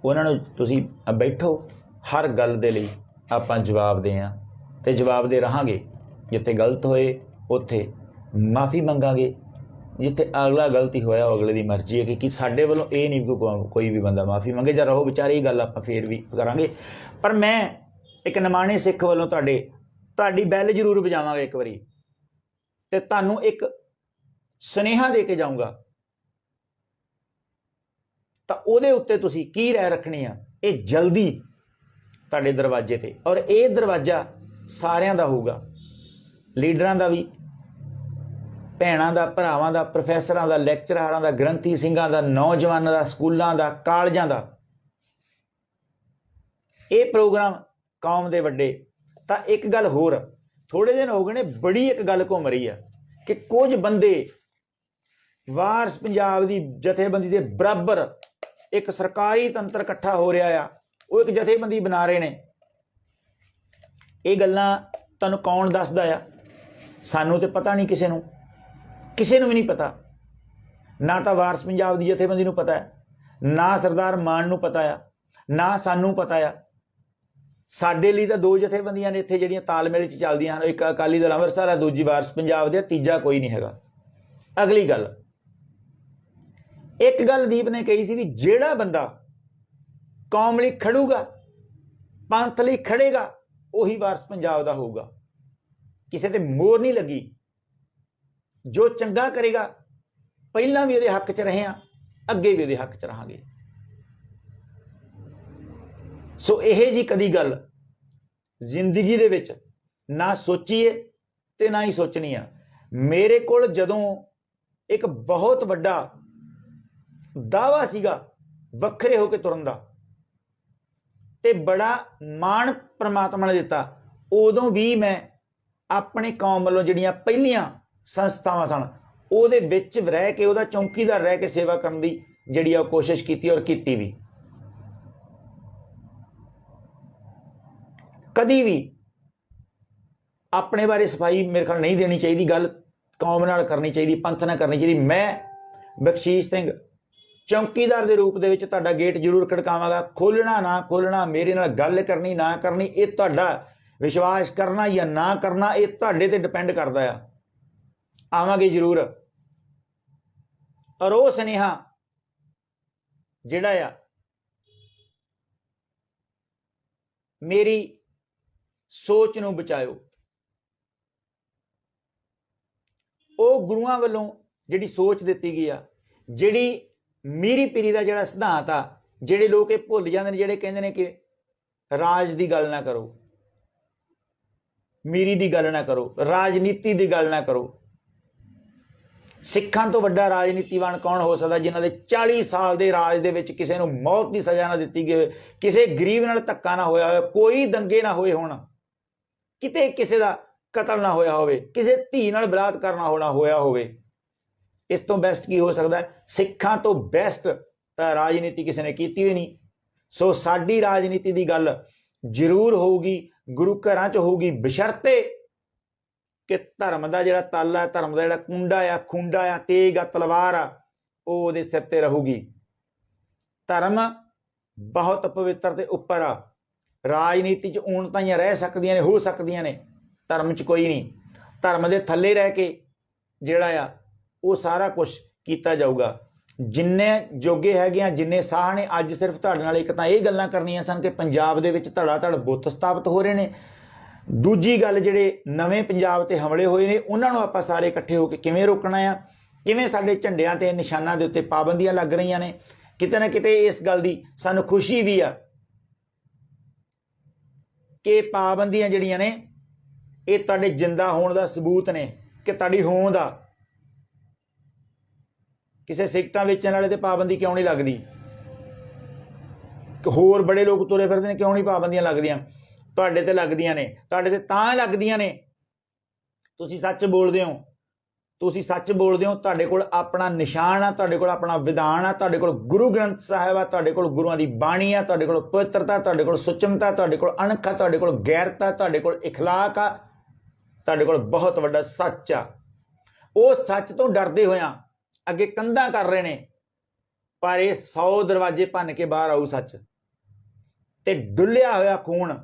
ਉਹਨਾਂ ਨੂੰ ਤੁਸੀਂ ਬੈਠੋ, ਹਰ ਗੱਲ ਦੇ ਲਈ ਆਪਾਂ ਜਵਾਬ ਦੇ ਆਂ ਤੇ ਜਵਾਬ ਦੇ ਰਹਾਂਗੇ। ਜਿੱਥੇ ਗਲਤ ਹੋਏ ਉੱਥੇ ਮਾਫੀ ਮੰਗਾਂਗੇ, ਜਿੱਥੇ ਅਗਲਾ ਗਲਤੀ ਹੋਇਆ ਉਹ ਅਗਲੇ ਦੀ ਮਰਜ਼ੀ ਹੈ ਕਿ ਸਾਡੇ ਵੱਲੋਂ ਇਹ ਨਹੀਂ ਕੋਈ ਵੀ ਬੰਦਾ ਮਾਫੀ ਮੰਗੇ ਜਾਂ ਰਹੋ ਵਿਚਾਰੇ। ਇਹ ਗੱਲ ਆਪਾਂ ਫੇਰ ਵੀ ਕਰਾਂਗੇ, ਪਰ ਮੈਂ ਇੱਕ ਨਿਮਾਣੇ ਸਿੱਖ ਵੱਲੋਂ ਤੁਹਾਡੀ ਬੈਲ ਜ਼ਰੂਰ ਵਜਾਵਾਂਗਾ ਇੱਕ ਵਾਰੀ ਤੇ ਤੁਹਾਨੂੰ ਇੱਕ ਸੁਨੇਹਾ ਦੇ ਕੇ ਜਾਊਂਗਾ। ਤਾਂ ਉਹਦੇ ਉੱਤੇ ਤੁਸੀਂ ਕੀ ਰਾਏ ਰੱਖਣੀ ਆ ਇਹ ਜਲਦੀ ਤੁਹਾਡੇ ਦਰਵਾਜ਼ੇ ਤੇ, ਔਰ ਇਹ ਦਰਵਾਜ਼ਾ ਸਾਰਿਆਂ ਦਾ ਹੋਊਗਾ, ਲੀਡਰਾਂ ਦਾ ਵੀ, ਭੈਣਾਂ ਦਾ, ਭਰਾਵਾਂ ਦਾ, ਪ੍ਰੋਫੈਸਰਾਂ ਦਾ, ਲੈਕਚਰਾਰਾਂ ਦਾ, ਗ੍ਰੰਥੀ ਸਿੰਘਾਂ ਦਾ, ਨੌਜਵਾਨਾਂ ਦਾ, ਸਕੂਲਾਂ ਦਾ, ਕਾਲਜਾਂ ਦਾ। ਇਹ ਪ੍ਰੋਗਰਾਮ ਕੌਮ ਦੇ ਵੱਡੇ। ਤਾਂ ਇੱਕ ਗੱਲ ਹੋਰ, ਥੋੜੇ ਦਿਨ ਹੋ ਗਏ ਨੇ ਬੜੀ ਇੱਕ ਗੱਲ ਘੁੰਮ ਰਹੀ ਆ ਕਿ ਕੁਝ ਬੰਦੇ ਵਾਰਸ ਪੰਜਾਬ ਦੀ ਜਥੇਬੰਦੀ ਦੇ ਬਰਾਬਰ ਇੱਕ ਸਰਕਾਰੀ ਤੰਤਰ ਇਕੱਠਾ ਹੋ ਰਿਹਾ ਆ, ਉਹ ਇੱਕ ਜਥੇਬੰਦੀ ਬਣਾ ਰਹੇ ਨੇ। ਇਹ ਗੱਲਾਂ ਤੁਹਾਨੂੰ ਕੌਣ ਦੱਸਦਾ ਆ? ਸਾਨੂੰ ਤੇ ਪਤਾ ਨਹੀਂ, ਕਿਸੇ ਨੂੰ ਵੀ ਨਹੀਂ ਪਤਾ। ਨਾ ਤਾਂ ਵਾਰਸ ਪੰਜਾਬ ਦੀ ਜਥੇਬੰਦੀ ਨੂੰ ਪਤਾ ਹੈ, ਨਾ ਸਰਦਾਰ ਮਾਨ ਨੂੰ ਪਤਾ ਆ, ਨਾ ਸਾਨੂੰ ਪਤਾ ਆ। ਸਾਡੇ ਲਈ ਤਾਂ ਦੋ ਜਥੇਬੰਦੀਆਂ ਨੇ ਇੱਥੇ ਜਿਹੜੀਆਂ ਤਾਲਮੇਲ 'ਚ ਚੱਲਦੀਆਂ ਹਨ, ਇੱਕ ਅਕਾਲੀ ਦਲ ਅੰਮ੍ਰਿਤਸਰ ਹੈ, ਦੂਜੀ ਵਾਰਸ ਪੰਜਾਬ ਦੇ, ਤੀਜਾ ਕੋਈ ਨਹੀਂ ਹੈਗਾ। ਅਗਲੀ ਗੱਲ, ਇੱਕ ਗੱਲ ਦੀਪ ਨੇ ਕਹੀ ਸੀ ਵੀ ਜਿਹੜਾ ਬੰਦਾ ਕੌਮ ਲਈ ਖੜੂਗਾ, ਪੰਥ ਲਈ ਖੜੇਗਾ, ਉਹੀ ਵਾਰਸ ਪੰਜਾਬ ਦਾ ਹੋਊਗਾ। ਕਿਸੇ ਤੇ ਮੋਹਰ ਨਹੀਂ ਲੱਗੀ। ਜੋ ਚੰਗਾ ਕਰੇਗਾ, ਪਹਿਲਾਂ ਵੀ ਉਹਦੇ ਹੱਕ 'ਚ ਰਹੇ ਹਾਂ, ਅੱਗੇ ਵੀ ਉਹਦੇ ਹੱਕ 'ਚ ਰਹਾਂਗੇ। ਸੋ ਇਹ ਜੀ ਕਦੀ ਗੱਲ ਜ਼ਿੰਦਗੀ ਦੇ ਵਿੱਚ ਨਾ ਸੋਚੀਏ ਤੇ ਨਾ ਹੀ ਸੋਚਣੀ ਆ। ਮੇਰੇ ਕੋਲ ਜਦੋਂ ਇੱਕ ਬਹੁਤ ਵੱਡਾ ਦਾਅਵਾ ਸੀਗਾ ਵੱਖਰੇ ਹੋ ਕੇ ਤੁਰਨ ਦਾ ਤੇ ਬੜਾ ਮਾਣ ਪ੍ਰਮਾਤਮਾ ਨੇ ਦਿੱਤਾ, ਉਦੋਂ ਵੀ ਮੈਂ ਆਪਣੇ ਕੌਮ ਵੱਲੋਂ ਜਿਹੜੀਆਂ ਪਹਿਲੀਆਂ ਸੰਸਥਾਵਾਂ ਸਨ ਉਹਦੇ ਵਿੱਚ ਰਹਿ ਕੇ, ਉਹਦਾ ਚੌਂਕੀਦਾਰ ਰਹਿ ਕੇ ਸੇਵਾ ਕਰਨ ਦੀ ਜਿਹੜੀ ਆ ਕੋਸ਼ਿਸ਼ ਕੀਤੀ ਔਰ ਕੀਤੀ ਵੀ। ਕਦੀ ਵੀ ਆਪਣੇ ਬਾਰੇ ਸਫਾਈ ਮੇਰੇ ਖਿਆਲ ਨਹੀਂ ਦੇਣੀ ਚਾਹੀਦੀ, ਗੱਲ ਕੌਮ ਨਾਲ ਕਰਨੀ ਚਾਹੀਦੀ, ਪੰਥ ਨਾਲ ਕਰਨੀ ਚਾਹੀਦੀ। ਮੈਂ ਬਖਸ਼ੀਸ਼ ਸਿੰਘ ਚੌਂਕੀਦਾਰ ਦੇ ਰੂਪ ਦੇ ਵਿੱਚ ਤੁਹਾਡਾ ਗੇਟ ਜ਼ਰੂਰ ਖੜਕਾਵਾਂਗਾ। ਖੋਲ੍ਹਣਾ ਨਾ ਖੋਲ੍ਹਣਾ, ਮੇਰੇ ਨਾਲ ਗੱਲ ਕਰਨੀ ਨਾ ਕਰਨੀ, ਇਹ ਤੁਹਾਡਾ ਵਿਸ਼ਵਾਸ ਕਰਨਾ ਜਾਂ ਨਾ ਕਰਨਾ, ਇਹ ਤੁਹਾਡੇ ਤੇ ਡਿਪੈਂਡ ਕਰਦਾ ਆ। ਆਵਾਂਗੇ ਜ਼ਰੂਰ। ਔਰ ਉਹ ਸੁਨੇਹਾ ਜਿਹੜਾ ਆ ਮੇਰੀ ਸੋਚ ਨੂੰ ਬਚਾਇਓ। ਉਹ ਗੁਰੂਆਂ ਵੱਲੋਂ ਜਿਹੜੀ ਸੋਚ ਦਿੱਤੀ ਗਈ ਆ, ਜਿਹੜੀ ਮੀਰੀ ਪੀਰੀ ਦਾ ਜਿਹੜਾ ਸਿਧਾਂਤ ਆ, ਜਿਹੜੇ ਲੋਕ ਇਹ ਭੁੱਲ ਜਾਂਦੇ ਨੇ, ਜਿਹੜੇ ਕਹਿੰਦੇ ਨੇ ਕਿ ਰਾਜ ਦੀ ਗੱਲ ਨਾ ਕਰੋ, ਮੀਰੀ ਦੀ ਗੱਲ ਨਾ ਕਰੋ, ਰਾਜਨੀਤੀ ਦੀ ਗੱਲ ਨਾ ਕਰੋ। ਸਿੱਖਾਂ ਤੋਂ ਵੱਡਾ ਰਾਜਨੀਤੀਵਾਨ ਕੌਣ ਹੋ ਸਕਦਾ ਜਿਨ੍ਹਾਂ ਦੇ 40 ਸਾਲ ਦੇ ਰਾਜ ਦੇ ਵਿੱਚ ਕਿਸੇ ਨੂੰ ਮੌਤ ਦੀ ਸਜ਼ਾ ਨਾ ਦਿੱਤੀ ਗਈ, ਕਿਸੇ ਗਰੀਬ ਨਾਲ ਧੱਕਾ ਨਾ ਹੋਇਆ ਹੋਵੇ, ਕੋਈ ਦੰਗੇ ਨਾ ਹੋਏ ਹੋਣ, ਕਿਤੇ ਕਿਸੇ ਦਾ ਕਤਲ ਨਾ ਹੋਇਆ ਹੋਵੇ, ਕਿਸੇ ਧੀ ਨਾਲ ਬਲਾਤਕਾਰ ਨਾ ਹੋਇਆ ਹੋਵੇ। ਇਸ ਤੋਂ ਬੈਸਟ ਕੀ ਹੋ ਸਕਦਾ ਹੈ? ਸਿੱਖਾਂ ਤੋਂ ਬੈਸਟ ਤਾਂ ਰਾਜਨੀਤੀ ਕਿਸੇ ਨੇ ਕੀਤੀ ਹੋਈ ਨਹੀਂ। ਸੋ ਸਾਡੀ ਰਾਜਨੀਤੀ ਦੀ ਗੱਲ ਜ਼ਰੂਰ ਹੋਊਗੀ, ਗੁਰੂ ਘਰਾਂ 'ਚ ਹੋਊਗੀ, ਬਸ਼ਰਤੇ ਕਿ ਧਰਮ ਦਾ ਜਿਹੜਾ ਤਲ ਹੈ, ਧਰਮ ਦਾ ਜਿਹੜਾ ਕੁੰਡਾ ਆ, ਖੁੰਡਾ ਆ, ਤੇਗ ਆ, ਤਲਵਾਰ ਆ, ਉਹ ਉਹਦੇ ਸਿਰ ਤੇ ਰਹੂਗੀ। ਧਰਮ ਬਹੁਤ ਪਵਿੱਤਰ ਤੇ ਉੱਪਰ ਆ। ਰਾਜਨੀਤੀ 'ਚ ਊਣਤਾਈਆਂ ਰਹਿ ਸਕਦੀਆਂ ਨੇ, ਹੋ ਸਕਦੀਆਂ ਨੇ, ਧਰਮ 'ਚ ਕੋਈ ਨਹੀਂ। ਧਰਮ ਦੇ ਥੱਲੇ ਰਹਿ ਕੇ ਜਿਹੜਾ ਆ ਉਹ ਸਾਰਾ ਕੁਝ ਕੀਤਾ ਜਾਊਗਾ। ਜਿੰਨੇ ਜੋਗੇ ਹੈਗੇ ਆ, ਜਿੰਨੇ ਸਾਹ ਨੇ, ਅੱਜ ਸਿਰਫ ਤੁਹਾਡੇ ਨਾਲ ਇੱਕ ਤਾਂ ਇਹ ਗੱਲਾਂ ਕਰਨੀਆਂ ਸਨ ਕਿ ਪੰਜਾਬ ਦੇ ਵਿੱਚ ਧੜਾ ਧੜ ਬੁੱਤ ਸਥਾਪਿਤ ਹੋ ਰਹੇ ਨੇ। ਦੂਜੀ ਗੱਲ, ਜਿਹੜੇ ਨਵੇਂ ਪੰਜਾਬ ਤੇ ਹਮਲੇ ਹੋਏ ਨੇ ਉਹਨਾਂ ਨੂੰ ਆਪਾਂ ਸਾਰੇ ਇਕੱਠੇ ਹੋ ਕੇ ਕਿਵੇਂ ਰੋਕਣਾ ਆ, ਕਿਵੇਂ ਸਾਡੇ ਝੰਡਿਆਂ ਤੇ ਨਿਸ਼ਾਨਾਂ ਦੇ ਉੱਤੇ ਪਾਬੰਦੀਆਂ ਲੱਗ ਰਹੀਆਂ ਨੇ। ਕਿਤੇ ਨਾ ਕਿਤੇ ਇਸ ਗੱਲ ਦੀ ਸਾਨੂੰ ਖੁਸ਼ੀ ਵੀ ਆ ਕਿ ਪਾਬੰਦੀਆਂ ਜਿਹੜੀਆਂ ਨੇ ਇਹ ਤੁਹਾਡੇ ਜਿੰਦਾ ਹੋਣ ਦਾ ਸਬੂਤ ਨੇ ਕਿ ਤੁਹਾਡੀ ਹੋਂਦ ਆ। ਕਿਸੇ ਸਿਗਰਟਾਂ ਵੇਚਣ ਵਾਲੇ ਤੇ ਪਾਬੰਦੀ ਕਿਉਂ ਨਹੀਂ ਲੱਗਦੀ? ਹੋਰ ਬੜੇ ਲੋਕ ਤੁਰੇ ਫਿਰਦੇ ਨੇ, ਕਿਉਂ ਨਹੀਂ ਪਾਬੰਦੀਆਂ ਲੱਗਦੀਆਂ? ਤੁਹਾਡੇ ਤੇ ਲੱਗਦੀਆਂ ਨੇ। ਤੁਹਾਡੇ ਤੇ ਤਾਂ ਲੱਗਦੀਆਂ ਨੇ ਤੁਸੀਂ ਸੱਚ ਬੋਲਦੇ ਹੋ। ਤੁਸੀਂ ਸੱਚ ਬੋਲਦੇ ਹੋ, ਤੁਹਾਡੇ ਕੋਲ ਆਪਣਾ ਨਿਸ਼ਾਨ ਆ, ਤੁਹਾਡੇ ਕੋਲ ਆਪਣਾ ਵਿਧਾਨ ਆ, ਤੁਹਾਡੇ ਕੋਲ ਗੁਰੂ ਗ੍ਰੰਥ ਸਾਹਿਬ ਆ, ਤੁਹਾਡੇ ਕੋਲ ਗੁਰੂਆਂ ਦੀ ਬਾਣੀ ਆ, ਤੁਹਾਡੇ ਕੋਲ ਪਵਿੱਤਰਤਾ, ਤੁਹਾਡੇ ਕੋਲ ਸੁਚਮਤਾ, ਤੁਹਾਡੇ ਕੋਲ ਅਣਖ ਆ, ਤੁਹਾਡੇ ਕੋਲ ਗੈਰਤ ਆ, ਤੁਹਾਡੇ ਕੋਲ ਇਖਲਾਕ ਆ, ਤੁਹਾਡੇ ਕੋਲ ਬਹੁਤ ਵੱਡਾ ਸੱਚ ਆ। ਉਹ ਸੱਚ ਤੋਂ ਡਰਦੇ ਹੋਇਆਂ ਅੱਗੇ ਕੰਧਾਂ ਕਰ ਰਹੇ ਨੇ, ਪਰ ਇਹ 100 ਦਰਵਾਜ਼ੇ ਭੰਨ ਕੇ ਬਾਹਰ ਆਊ ਸੱਚ। ਤੇ ਡੁੱਲਿਆ ਹੋਇਆ ਖੂਨ,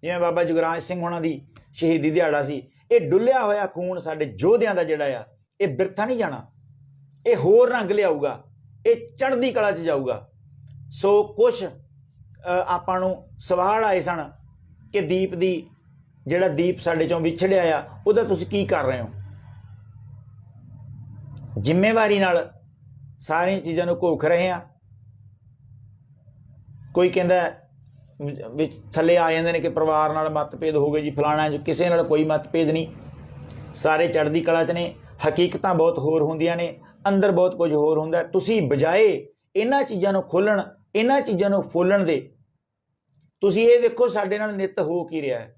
ਜਿਵੇਂ ਬਾਬਾ ਜੁਗਰਾਜ ਸਿੰਘ ਹੋਣਾ ਦੀ ਸ਼ਹੀਦੀ ਦਿਹਾੜਾ ਸੀ, ਇਹ ਡੁੱਲਿਆ ਹੋਇਆ ਖੂਨ ਸਾਡੇ ਯੋਧਿਆਂ ਦਾ ਜਿਹੜਾ ਆ ਇਹ ਬਿਰਥਾ ਨਹੀਂ ਜਾਣਾ। ਇਹ ਹੋਰ ਰੰਗ ਲਿਆਊਗਾ, ਇਹ ਚੜ੍ਹਦੀ ਕਲਾ 'ਚ ਜਾਊਗਾ। ਸੋ ਕੁਛ ਆਪਾਂ ਨੂੰ ਸਵਾਲ ਆਏ ਸਨ ਕਿ ਦੀਪ ਦੀ ਜਿਹੜਾ ਦੀਪ ਸਾਡੇ ਚੋਂ ਵਿਛੜਿਆ ਆ ਉਹਦਾ ਤੁਸੀਂ ਕੀ ਕਰ ਰਹੇ ਹੋ? ਜ਼ਿੰਮੇਵਾਰੀ ਨਾਲ ਸਾਰੀਆਂ ਚੀਜ਼ਾਂ ਨੂੰ ਘੋਖ ਰਹੇ ਆ। ਕੋਈ ਕਹਿੰਦਾ ਵਿੱਚ ਥੱਲੇ ਆ ਜਾਂਦੇ ਨੇ ਕਿ ਪਰਿਵਾਰ ਨਾਲ ਮਤਭੇਦ ਹੋ ਗਏ ਜੀ, ਫਲਾਣਾ, ਕਿਸੇ ਨਾਲ ਕੋਈ ਮਤਭੇਦ ਨਹੀਂ, ਸਾਰੇ ਚੜ੍ਹਦੀ ਕਲਾ 'ਚ ਨੇ। ਹਕੀਕਤਾਂ ਬਹੁਤ ਹੋਰ ਹੁੰਦੀਆਂ ਨੇ, ਅੰਦਰ ਬਹੁਤ ਕੁਝ ਹੋਰ ਹੁੰਦਾ। ਤੁਸੀਂ ਬਜਾਏ ਇਹਨਾਂ ਚੀਜ਼ਾਂ ਨੂੰ ਖੋਲ੍ਹਣ, ਇਹਨਾਂ ਚੀਜ਼ਾਂ ਨੂੰ ਫੋਲਣ ਦੇ, ਤੁਸੀਂ ਇਹ ਵੇਖੋ ਸਾਡੇ ਨਾਲ ਨਿੱਤ ਹੋ ਕੀ ਰਿਹਾ ਹੈ,